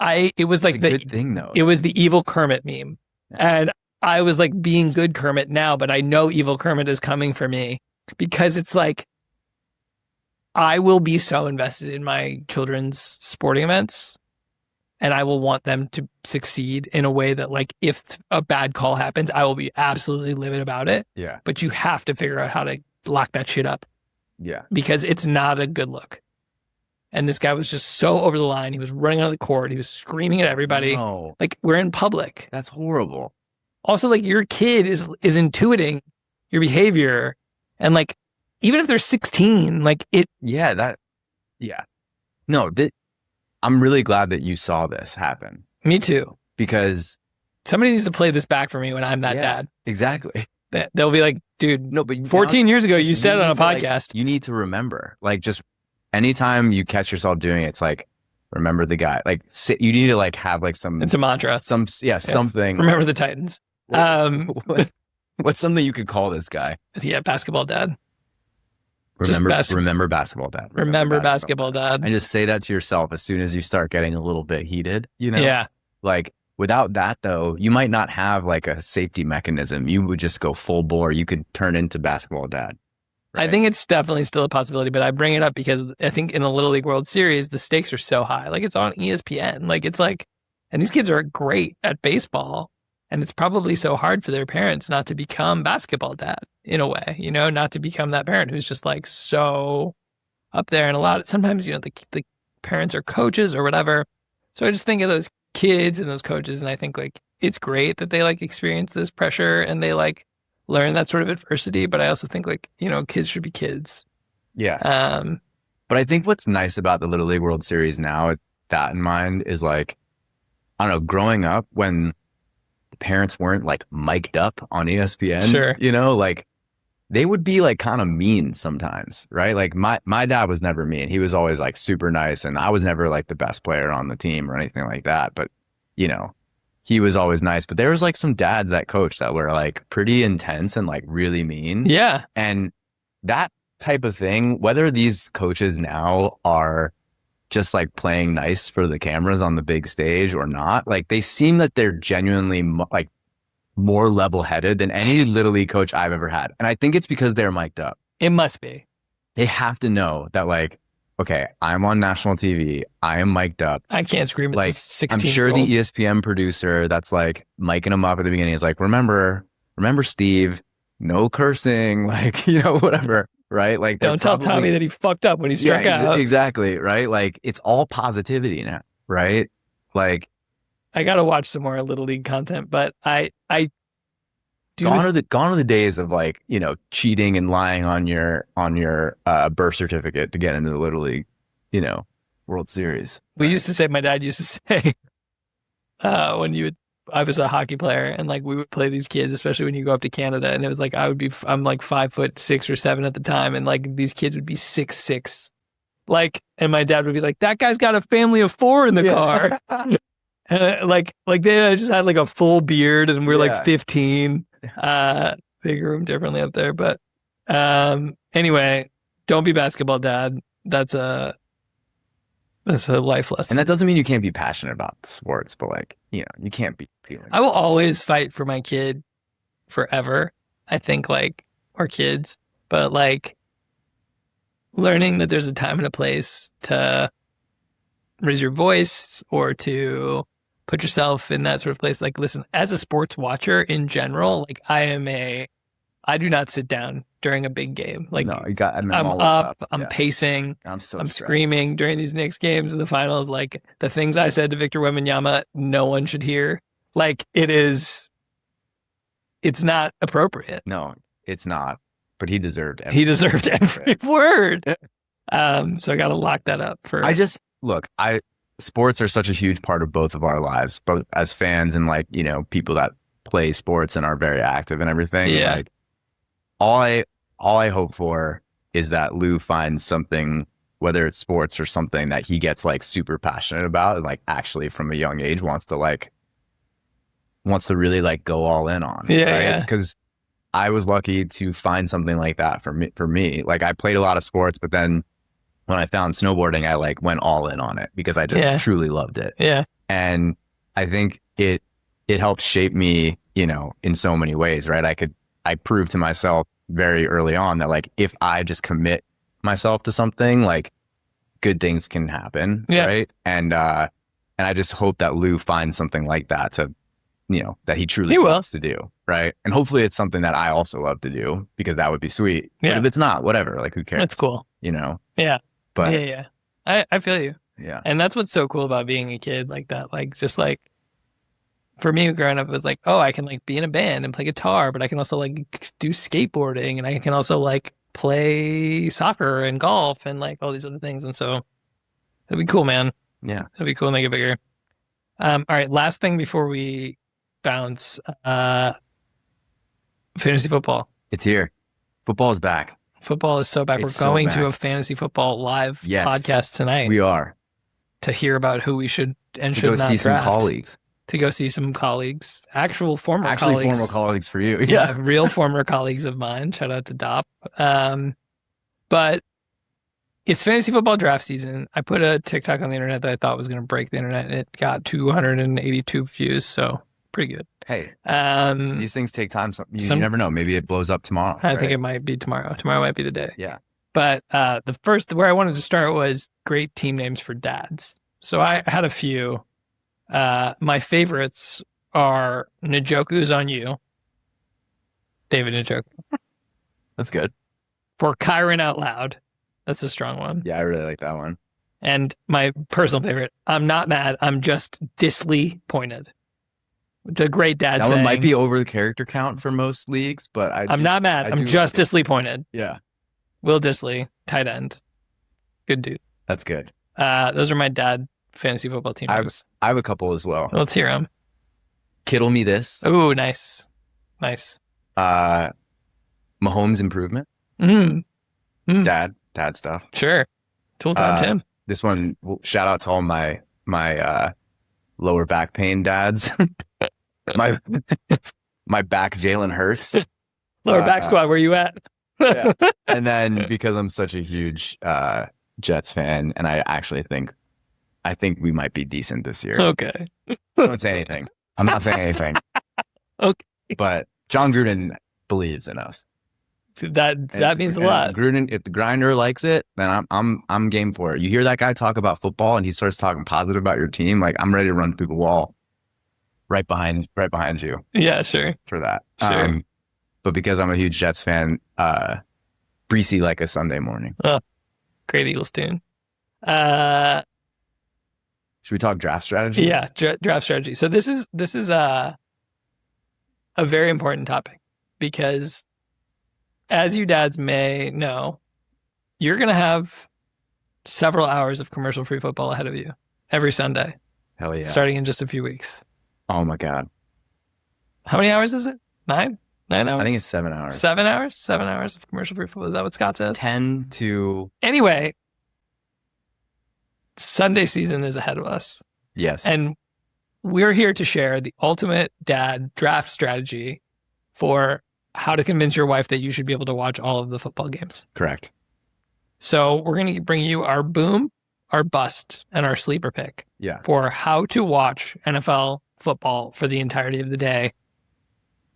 It was like the good thing though. It was the evil Kermit meme. Yeah. And I was like being good Kermit now, but I know evil Kermit is coming for me because it's like, I will be so invested in my children's sporting events, and I will want them to succeed in a way that like, if a bad call happens, I will be absolutely livid about it. Yeah. But you have to figure out how to lock that shit up. Yeah. Because it's not a good look. And this guy was just so over the line. He was running on the court. He was screaming at everybody. No. Like, we're in public. That's horrible. Also, like, your kid is intuiting your behavior. And like, even if they're 16, like it. Yeah. No, I'm really glad that you saw this happen. Me too. Because somebody needs to play this back for me when I'm that dad. Exactly. They'll be like, dude, no, but 14 years ago, you said it on a podcast. You need to remember, like, just anytime you catch yourself doing it, it's like, remember the guy. Like, you need to like have like some. It's a mantra. Something. Remember the Titans. What's something you could call this guy? Yeah, basketball dad. Remember basketball dad. Remember basketball dad. And just say that to yourself as soon as you start getting a little bit heated. Yeah. Like, without that though, you might not have like a safety mechanism. You would just go full bore. You could turn into basketball dad. Right? I think it's definitely still a possibility, but I bring it up because I think in the Little League World Series, the stakes are so high. Like, it's on ESPN. Like, it's like, and these kids are great at baseball. And it's probably so hard for their parents not to become basketball dad in a way, not to become that parent who's just like so up there. And sometimes, the parents are coaches or whatever. So I just think of those kids and those coaches. And I think like, it's great that they like experience this pressure and they like learn that sort of adversity. But I also think like, kids should be kids. Yeah. But I think what's nice about the Little League World Series now, with that in mind, is like, I don't know, growing up when parents weren't like mic'd up on ESPN, sure. Like they would be like kind of mean sometimes, right? Like my dad was never mean. He was always like super nice, and I was never like the best player on the team or anything like that. But he was always nice. But there was like some dads that coached that were like pretty intense and like really mean. Yeah. And that type of thing, whether these coaches now are just like playing nice for the cameras on the big stage or not, like they seem that they're genuinely like more level-headed than any Little League coach I've ever had. And I think it's because they're mic'd up. It must be. They have to know that like, okay, I'm on national TV. I am mic'd up. I can't scream at like 16. I'm sure the ESPN producer that's like micing them up at the beginning is like, remember Steve, no cursing, like, whatever. Right? Like, don't tell Tommy that he fucked up when he struck out. Exactly. Right? Like, it's all positivity now. Right? Like, I gotta watch some more Little League content, but I do. Gone are the days of like, cheating and lying on your birth certificate to get into the Little League, World Series. We used to say, my dad used to say, I was a hockey player, and like we would play these kids, especially when you go up to Canada, and it was like I'm like 5'6" or 7" at the time, and like these kids would be 6'6", like, and my dad would be like, that guy's got a family of 4 in the car. like they just had like a full beard, and we're like 15. They grew them differently up there, but anyway, don't be basketball dad. That's a life lesson. And that doesn't mean you can't be passionate about the sports, but like, you can't be feeling. I will always fight for my kid forever. I think like our kids, but like learning that there's a time and a place to raise your voice or to put yourself in that sort of place. Like, listen, as a sports watcher in general, like I do not sit down during a big game. Like, no, I'm up, I'm pacing, I'm screaming during these Knicks games in the finals. Like, the things I said to Victor Wembanyama, no one should hear. Like, it's not appropriate. No, it's not. But he deserved every word. So I got to lock that up for. Sports are such a huge part of both of our lives, both as fans and like, people that play sports and are very active and everything. Yeah. Like, all I hope for is that Lou finds something, whether it's sports or something that he gets like super passionate about and like actually from a young age wants to really like go all in on. Yeah. Right? Yeah. Because I was lucky to find something like that for me. Like, I played a lot of sports, but then when I found snowboarding, I like went all in on it because I just truly loved it. Yeah. And I think it helped shape me, in so many ways, right? I proved to myself very early on that like, if I just commit myself to something, like good things can happen. Yeah. Right. And I just hope that Lou finds something like that to, that he truly wants to do. Right. And hopefully it's something that I also love to do because that would be sweet. Yeah. But if it's not, whatever, like who cares? That's cool. Yeah. But yeah. I feel you. Yeah. And that's what's so cool about being a kid like that. Like, just like, for me growing up, it was like, oh, I can like be in a band and play guitar, but I can also like do skateboarding, and I can also like play soccer and golf and like all these other things. And so it'd be cool, man. Yeah. It'd be cool to make it bigger. All right. Last thing before we bounce, fantasy football. It's here. Football is back. Football is so back. We're going to a fantasy football live podcast tonight. We are. To hear about who we should and should not draft. To go see some colleagues. To go see some colleagues. Actual former colleagues for you. Yeah. Real former colleagues of mine. Shout out to Dop. But it's fantasy football draft season. I put a TikTok on the internet that I thought was going to break the internet, and it got 282 views. So pretty good. Hey, these things take time. You never know. Maybe it blows up tomorrow. I think it might be tomorrow. Tomorrow might be the day. Yeah. But where I wanted to start was great team names for dads. So I had a few. My favorites are Njoku's on You. David Njoku. That's good. For Kyron Out Loud. That's a strong one. Yeah, I really like that one. And my personal favorite, I'm not mad, I'm just disappointed. It's a great dad saying. That one might be over the character count for most leagues, but I'm not mad. I'm just disappointed. Yeah. Will Dissly, tight end. Good dude. That's good. Those are my dad fantasy football team names. I have a couple as well. Let's hear them. Kittle Me This. Oh, nice. Nice. Mahomes Improvement. Dad stuff. Sure. Tool time, Tim. This one, shout out to all my lower back pain dads. my back Jalen Hurts. Lower back squad, where you at? Yeah. And then because I'm such a huge Jets fan, and I think we might be decent this year. Okay. Don't say anything. I'm not saying anything. Okay. But John Gruden believes in us. That means a lot. Gruden, if the grinder likes it, then I'm game for it. You hear that guy talk about football and he starts talking positive about your team, like I'm ready to run through the wall right behind you. Yeah, sure. For that. Sure. But because I'm a huge Jets fan, Breesy like a Sunday morning. Oh, great Eagles tune. Should we talk draft strategy? Yeah, draft strategy. So this is a very important topic because, as you dads may know, you're going to have several hours of commercial-free football ahead of you every Sunday. Hell yeah. Starting in just a few weeks. Oh my God. How many hours is it? 9 hours? I think it's 7 hours. 7 hours? 7 hours of commercial-free football. Is that what Scott says? 10 to... Anyway, Sunday season is ahead of us. Yes. And we're here to share the ultimate dad draft strategy for how to convince your wife that you should be able to watch all of the football games. Correct. So we're going to bring you our boom, our bust, and our sleeper pick for how to watch NFL football for the entirety of the day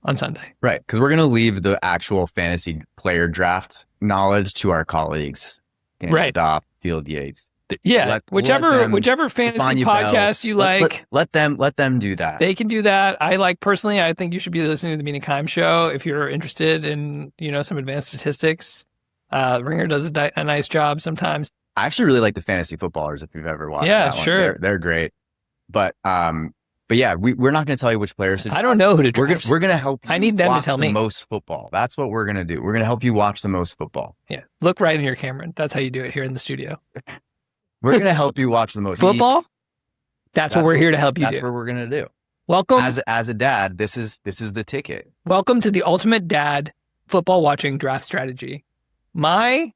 on Sunday. Right. Because we're going to leave the actual fantasy player draft knowledge to our colleagues. Right. Dopp, Field Yates. Yeah. Whichever fantasy podcast you like. Let them do that. They can do that. I think you should be listening to the Mina Kimes show if you're interested in, some advanced statistics. Ringer does a nice job sometimes. I actually really like the fantasy footballers if you've ever watched that one. Sure. They're great. But yeah, we're not going to tell you which players to draft. I don't know who to draft. We're going to help you I need them watch to tell the me. most football. That's what we're going to do. We're going to help you watch the most football. Yeah. Look right in your camera. That's how you do it here in the studio. We're going to help you watch the most football. That's what we're here to help you do. That's what we're going to do. Welcome. As a dad, this is the ticket. Welcome to the ultimate dad football watching draft strategy. I'm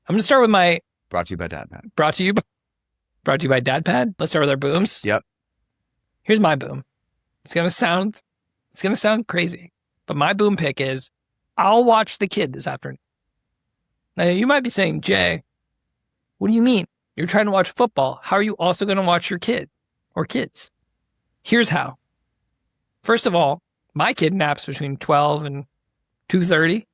going to start with my... Brought to you by DadPad. Brought to you by DadPad. Let's start with our booms. Yep. Here's my boom. It's gonna sound crazy, but my boom pick is I'll watch the kid this afternoon. Now you might be saying, Jay, what do you mean? You're trying to watch football. How are you also going to watch your kid or kids? Here's how. First of all, my kid naps between 12 and 2:30.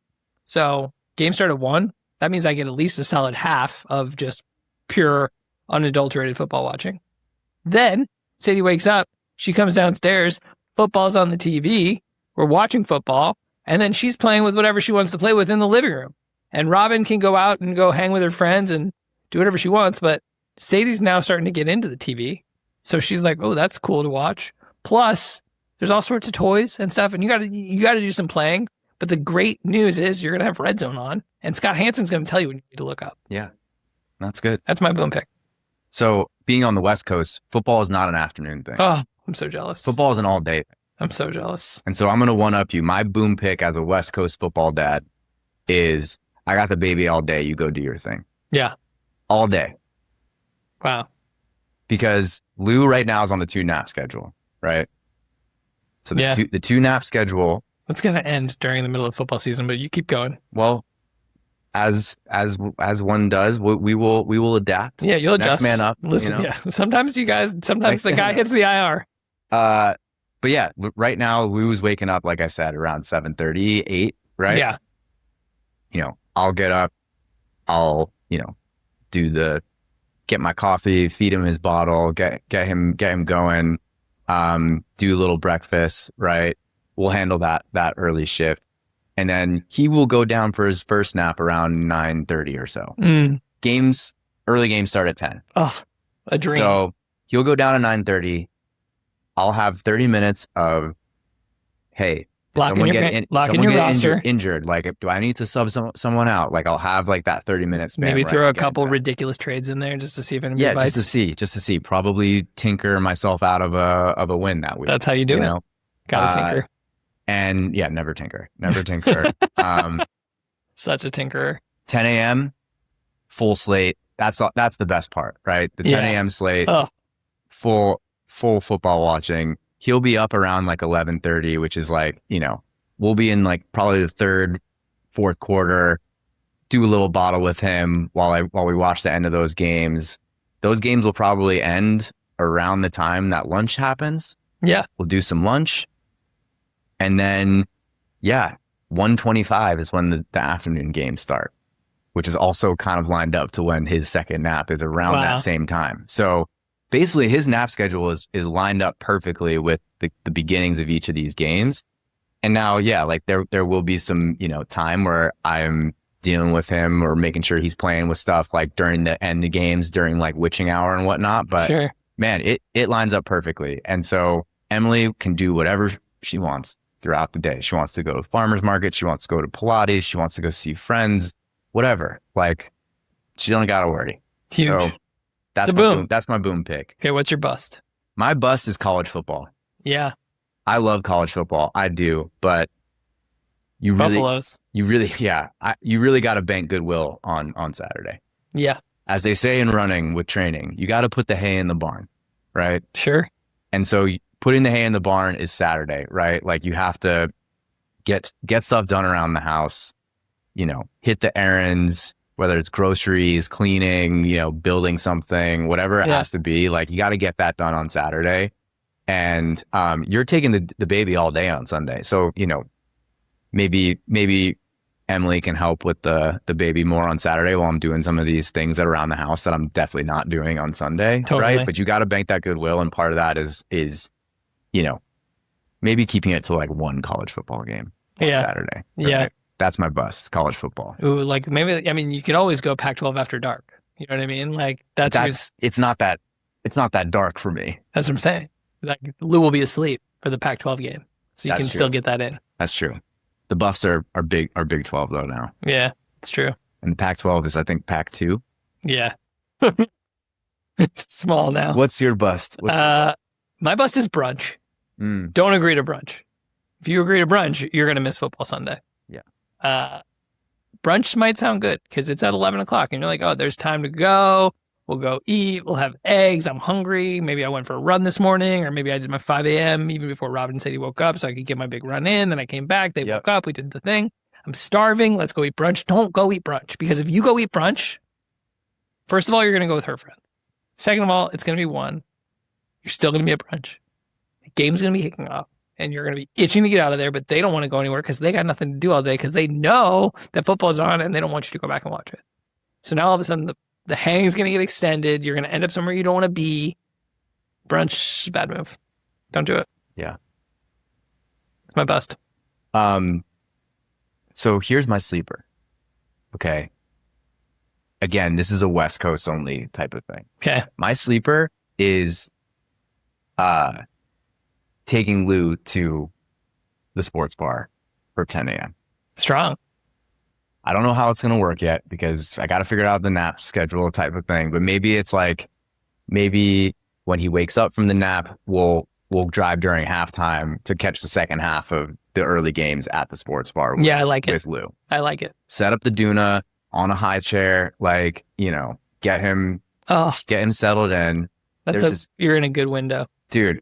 So game start at 1. That means I get at least a solid half of just pure, unadulterated football watching. Then Sadie wakes up. She comes downstairs. Football's on the TV. We're watching football. And then she's playing with whatever she wants to play with in the living room. And Robin can go out and go hang with her friends and do whatever she wants. But Sadie's now starting to get into the TV. So she's like, oh, that's cool to watch. Plus, there's all sorts of toys and stuff. And you got to do some playing. But the great news is you're going to have Red Zone on. And Scott Hansen's going to tell you what you need to look up. Yeah, that's good. That's my boom pick. So being on the West Coast, football is not an afternoon thing. Oh, I'm so jealous. Football is an all day thing. I'm so jealous. And so I'm going to one up you. My boom pick as a West Coast football dad is I got the baby all day. You go do your thing. Yeah. All day. Wow. Because Lou right now is on the 2-nap schedule, right? So the 2-nap schedule. It's going to end during the middle of football season, but you keep going. Well, as one does, we will adapt. Yeah, you'll adjust. Next man up. Listen, yeah. Sometimes the guy hits the IR. But yeah, right now Lou's waking up, like I said, around 7:30, 8, right? Yeah. I'll get up, I'll, get my coffee, feed him his bottle, get him going, do a little breakfast, right? We'll handle that early shift. And then he will go down for his first nap around 9:30 or so. Early games start at 10. Oh, a dream. So he'll go down at 9:30. I'll have 30 minutes of, hey, locking your roster. Injured. Like, do I need to sub someone out? Like, I'll have like that 30 minutes. Maybe throw a couple ridiculous trades in there just to see if anybody bites. just to see. Probably tinker myself out of a win that week. That's how you do it. Gotta tinker. And yeah, never tinker. Such a tinkerer. 10 a.m. full slate. That's the best part, right? The 10 a.m. slate. Oh. Full football watching. He'll be up around like 11:30, which is like, we'll be in like probably the third, fourth quarter, do a little bottle with him while we watch the end of those games. Those games will probably end around the time that lunch happens. Yeah. We'll do some lunch. And then, 1:25 is when the afternoon games start, which is also kind of lined up to when his second nap is around that same time. So basically his nap schedule is lined up perfectly with the beginnings of each of these games. And now, like there will be some, time where I'm dealing with him or making sure he's playing with stuff like during the end of games, during like witching hour and whatnot. But man, it lines up perfectly. And so Emily can do whatever she wants throughout the day. She wants to go to farmers market. She wants to go to Pilates. She wants to go see friends, whatever. Like, she don't got to worry. Huge. So that's It's a my boom. boom. That's my boom pick. Okay, what's your bust? My bust is college football. Yeah, I love college football. I do, but you really, Buffaloes. you really got to bank goodwill on Saturday. Yeah, As they say in running with training, you got to put the hay in the barn, right? sure. And so putting the hay in the barn is Saturday, right? Like, you have to get stuff done around the house, hit the errands, whether it's groceries, cleaning, building something, whatever it has to be. Like, you got to get that done on Saturday. And you're taking the baby all day on Sunday. So, maybe Emily can help with the baby more on Saturday while I'm doing some of these things that are around the house that I'm definitely not doing on Sunday. Totally. Right. But you got to bank that goodwill. And part of that is, maybe keeping it to like one college football game on Saturday. Right? Yeah. That's my bust, college football. Ooh, like maybe, I mean, you could always go Pac-12 after dark. You know what I mean? Like It's not that dark for me. that's what I'm saying. Like, Lou will be asleep for the Pac-12 game. So you That's can true. still get that in. That's true. The Buffs are Big 12 though now. Yeah, it's true. And Pac-12 is, I think, Pac-2. Yeah. It's small now. What's your bust? My bust is brunch. Mm, Don't agree to brunch. If you agree to brunch, you're going to miss football Sunday. Yeah. Brunch might sound good because it's at 11 o'clock and you're like, oh, there's time to go. We'll go eat. We'll have eggs. I'm hungry. Maybe I went for a run this morning, or maybe I did my 5 a.m. even before Robin said he woke up so I could get my big run in. Then I came back. They woke up. We did the thing. I'm starving. Let's go eat brunch. Don't go eat brunch, because if you go eat brunch, first of all, you're going to go with her friends. Second of all, it's going to be one. You're still going to be at brunch. The game's going to be kicking off and you're going to be itching to get out of there, but they don't want to go anywhere because they got nothing to do all day because they know that football's on and they don't want you to go back and watch it. So now all of a sudden the hang's going to get extended. You're going to end up somewhere you don't want to be. Brunch, bad move. Don't do it. Yeah. It's my bust. So here's my sleeper. Okay. Again, this is a West Coast only type of thing. Okay. My sleeper is taking Lou to the sports bar for 10 a.m. Strong. I don't know how it's going to work yet because I got to figure out the nap schedule type of thing. But maybe it's like, maybe when he wakes up from the nap, we'll drive during halftime to catch the second half of the early games at the sports bar. Yeah, I like it. With Lou. I like it. Set up the Duna on a high chair, like, get him settled in. You're in a good window. Dude,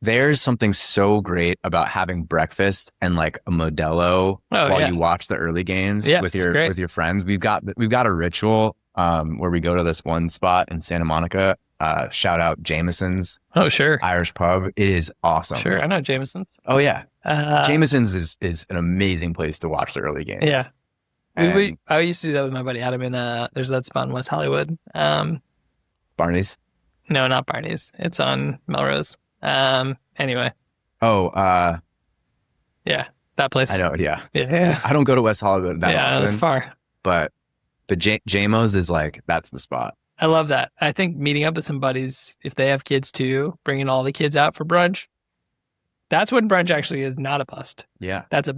there's something so great about having breakfast and like a Modelo while you watch the early games with your friends. We've got a ritual where we go to this one spot in Santa Monica. Shout out Jameson's. Oh, sure. Irish pub. It is awesome. Sure. I know Jameson's. Oh yeah. Jameson's is an amazing place to watch the early games. Yeah. I used to do that with my buddy Adam in there's that spot in West Hollywood. Barney's? No, not Barney's. It's on Melrose. Anyway. Oh, yeah, that place. I know, yeah. Yeah. I don't go to West Hollywood that often. That's far. But JMO's is like, that's the spot. I love that. I think meeting up with some buddies, if they have kids too, bringing all the kids out for brunch, that's when brunch actually is not a bust. Yeah. That's a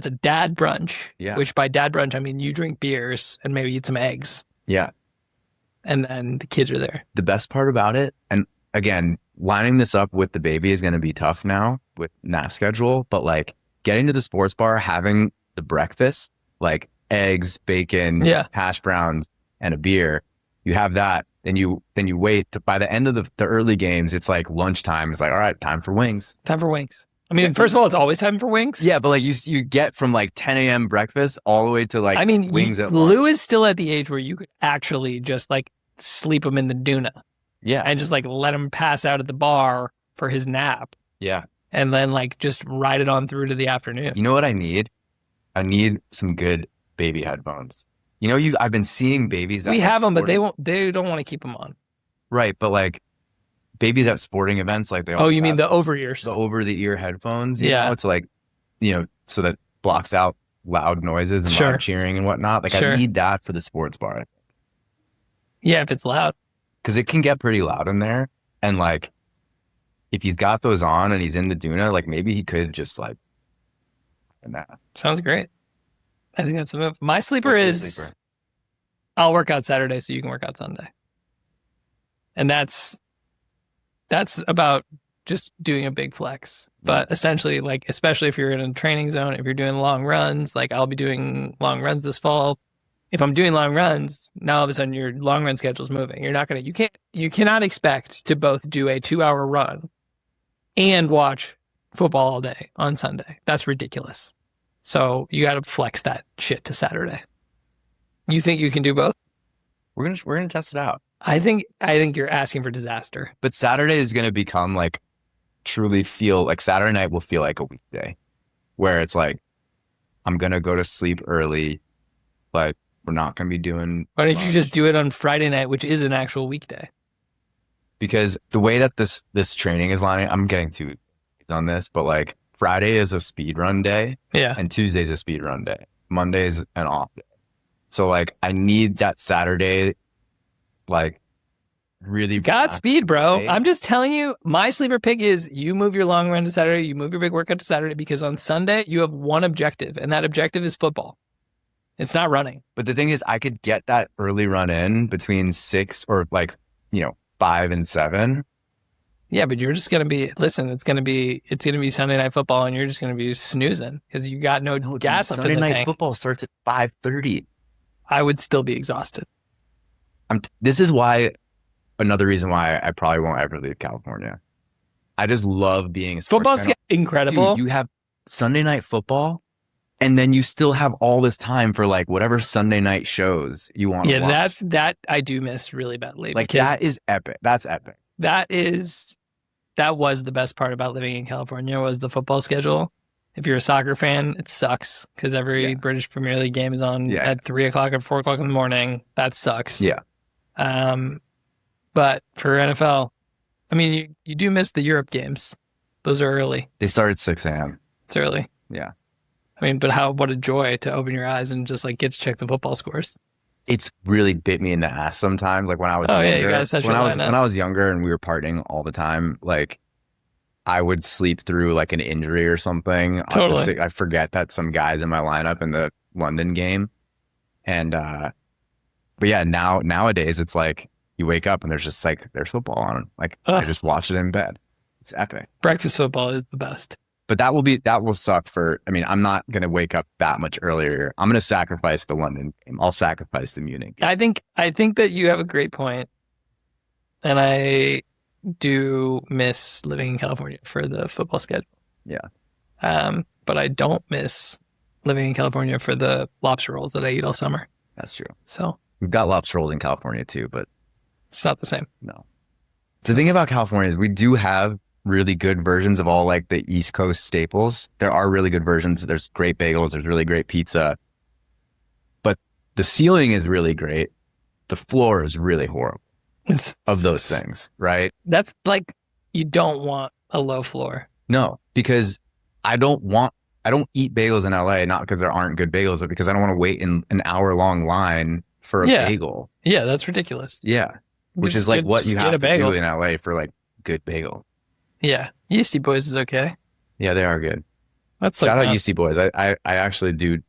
dad brunch. Yeah. Which by dad brunch, I mean you drink beers and maybe eat some eggs. Yeah. And then the kids are there. The best part about it, and again, lining this up with the baby is going to be tough now with nap schedule, but like getting to the sports bar, having the breakfast, like eggs, bacon, hash browns, and a beer, you have that. Then you wait to, by the end of the early games, it's like lunchtime. It's like, all right, time for wings. Time for wings. I mean, first of all, it's always time for wings. Yeah, but like you get from like 10 a.m. breakfast all the way to like wings at lunch. Lou is still at the age where you could actually just like sleep him in the Duna. Yeah. And just like let him pass out at the bar for his nap. Yeah. And then like just ride it on through to the afternoon. You know what I need? I need some good baby headphones. I've been seeing babies. We have them, but they don't want to keep them on. Right. But like babies at sporting events, like you mean the over ears? The over the ear headphones. Yeah. It's like, so that blocks out loud noises and loud cheering and whatnot. Like I need that for the sports bar. Yeah. If it's loud. because it can get pretty loud in there. And like, if he's got those on and he's in the Duna, like maybe he could just like, Sounds great. I think that's the move. My sleeper is I'll work out Saturday so you can work out Sunday. And that's about just doing a big flex. But essentially, like, especially if you're in a training zone, if you're doing long runs, like I'll be doing long runs this fall. If I'm doing long runs, now all of a sudden your long run schedule is moving. You cannot expect to both do a 2-hour run and watch football all day on Sunday. That's ridiculous. So you got to flex that shit to Saturday. You think you can do both? We're gonna test it out. I think you're asking for disaster. But Saturday is gonna become like truly feel like Saturday night will feel like a weekday, where it's like I'm gonna go to sleep early, but we're not gonna be doing. Why don't you just do it on Friday night, which is an actual weekday? Because the way that this training is lining, I'm getting too on this, but like Friday is a speed run day, and Tuesday is a speed run day. Monday is an off day. So like I need that Saturday, like really Godspeed, bro. I'm just telling you, my sleeper pick is you move your long run to Saturday, you move your big workout to Saturday, because on Sunday you have one objective, and that objective is football. It's not running. But the thing is, I could get that early run in between 6 or 5 and 7. Yeah, but you're just gonna be it's gonna be Sunday Night Football, and you're just gonna be snoozing because you got no gas up in the tank. Sunday Night Football starts at 5:30. I would still be exhausted. This is why, another reason why I probably won't ever leave California. I just love being a sports football's fan. Incredible. Dude, you have Sunday Night Football, and then you still have all this time for like whatever Sunday night shows you want to watch. That I do miss really badly. Like that is epic. That's epic. That was the best part about living in California, was the football schedule. If you're a soccer fan, it sucks because every British Premier League game is on at 3 o'clock or 4 o'clock in the morning. That sucks. Yeah. But for NFL, I mean, you do miss the Europe games. Those are early. They start at 6 a.m. It's early. Yeah. I mean, but what a joy to open your eyes and just like get to check the football scores. It's really bit me in the ass sometimes. Like when I was younger, when I was younger and we were partying all the time, like I would sleep through like an injury or something. Totally. I forget that some guys in my lineup in the London game. And but yeah, nowadays it's like you wake up and there's football on. Like I just watch it in bed. It's epic. Breakfast football is the best. But that will suck I'm not going to wake up that much earlier. I'm going to sacrifice the London game. I'll sacrifice the Munich game. I think that you have a great point. And I do miss living in California for the football schedule. Yeah. But I don't miss living in California for the lobster rolls that I eat all summer. That's true. So we've got lobster rolls in California too, but it's not the same. No. The thing about California is we do have really good versions of all like the East Coast staples. There are really good versions. There's great bagels. There's really great pizza. But the ceiling is really great. The floor is really horrible of those things, right? That's like, you don't want a low floor. No, because I don't eat bagels in LA, not because there aren't good bagels, but because I don't want to wait in an hour-long line for a bagel. Yeah, that's ridiculous. Yeah. Which is like what you have to do in LA for like good bagel. Yeah. Yeasty Boys is okay. Yeah, they are good. That's Shout out Yeasty Boys. I actually do.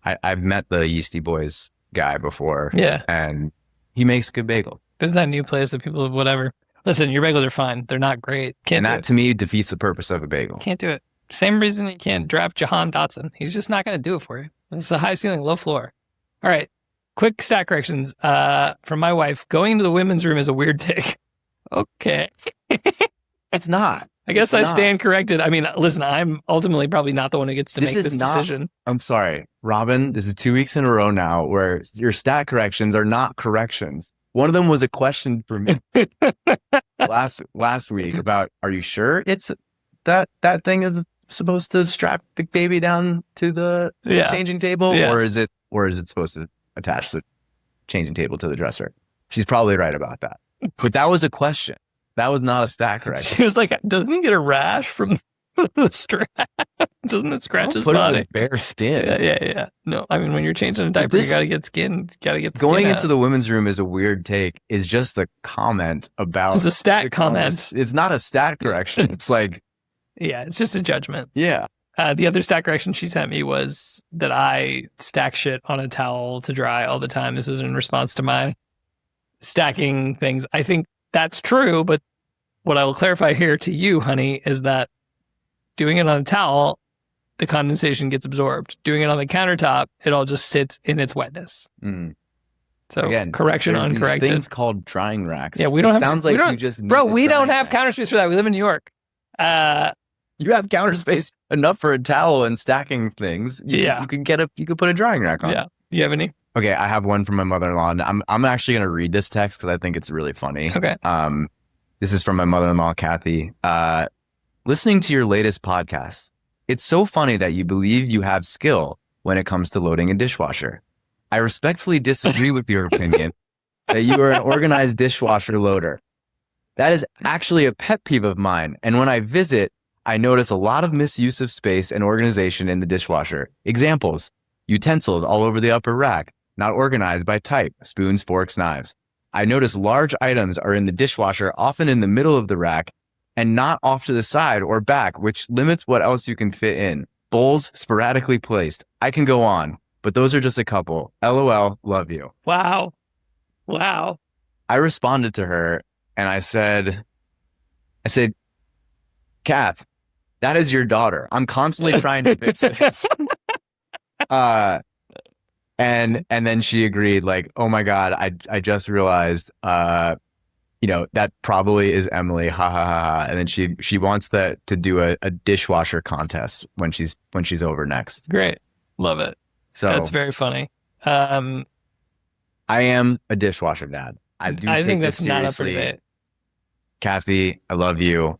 I've met the Yeasty Boys guy before. Yeah. And he makes good bagel. There's that new place that people, whatever. Listen, your bagels are fine. They're not great. And that to me defeats the purpose of a bagel. Can't do it. Same reason you can't draft Jahan Dotson. He's just not going to do it for you. It's a high ceiling, low floor. All right. Quick stat corrections from my wife. Going into the women's room is a weird take. Okay. It's not. I guess I stand corrected. I mean, listen, I'm ultimately probably not the one who gets to make this decision. I'm sorry, Robin. This is 2 weeks in a row now where your stat corrections are not corrections. One of them was a question for me last week about, are you sure it's that thing is supposed to strap the baby down to the changing table, or is it supposed to attach the changing table to the dresser? She's probably right about that. But that was a question. That was not a stat correction. She was like, doesn't he get a rash from the strap. Doesn't it scratch his Put it body? with bare skin. Yeah. No, I mean, when you're changing a diaper, you gotta get skin. Gotta get the Going skin into out. the women's room is a weird take. Is just a comment about. It's a stat comment. It's not a stat correction. It's like, Yeah, it's just a judgment. yeah. The other stat correction she sent me was that I stack shit on a towel to dry all the time. This is in response to my stacking things. I think that's true, but what I will clarify here to you, honey, is that doing it on a towel, the condensation gets absorbed. Doing it on the countertop, it all just sits in its wetness. Mm. So Again, correction there's uncorrected. These things called drying racks. Yeah, we don't have. Sounds we like don't, you just need bro. a We don't drying have rack. counter space for that. We live in New York. You have counter space enough for a towel and stacking things. You can put a drying rack on. Yeah. You have any? Okay, I have one from my mother-in-law, and I'm actually gonna read this text because I think it's really funny. Okay. This is from my mother-in-law, Kathy. Listening to your latest podcast, it's so funny that you believe you have skill when it comes to loading a dishwasher. I respectfully disagree with your opinion that you are an organized dishwasher loader. That is actually a pet peeve of mine, and when I visit, I notice a lot of misuse of space and organization in the dishwasher. Examples: utensils all over the upper rack, not organized by type, spoons, forks, knives. I notice large items are in the dishwasher, often in the middle of the rack, and not off to the side or back, which limits what else you can fit in. Bowls sporadically placed. I can go on, but those are just a couple. LOL, love you. Wow. I responded to her and I said, Kath, that is your daughter. I'm constantly trying to fix this. And then she agreed, like, oh my God, I just realized, that probably is Emily. Ha ha ha ha. And then she wants to do a dishwasher contest when she's over next. Great. Love it. So that's very funny. I am a dishwasher dad. I think that's not up for debate. Kathy, I love you.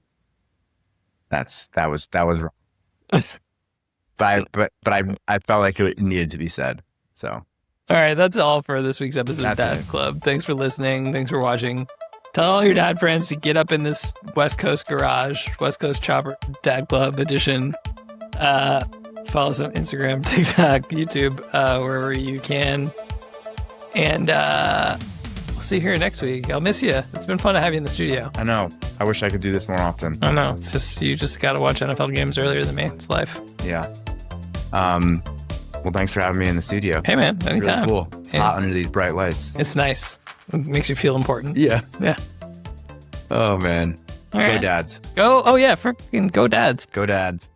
That was wrong. but I felt like it needed to be said. So, all right, that's all for this week's episode of Dad Club. Thanks for listening. Thanks for watching. Tell all your dad friends to get up in this West Coast garage, West Coast Chopper Dad Club edition. Follow us on Instagram, TikTok, YouTube, wherever you can. And we'll see you here next week. I'll miss you. It's been fun to have you in the studio. I know. I wish I could do this more often. I know. It's just you just got to watch NFL games earlier than me. It's life. Yeah. Well, thanks for having me in the studio. Hey, man. Anytime. Really cool. It's hot under these bright lights. It's nice. It makes you feel important. Yeah. Yeah. Oh, man. All Go right. Dads. Go. Oh, yeah. Freaking go Dads. Go Dads.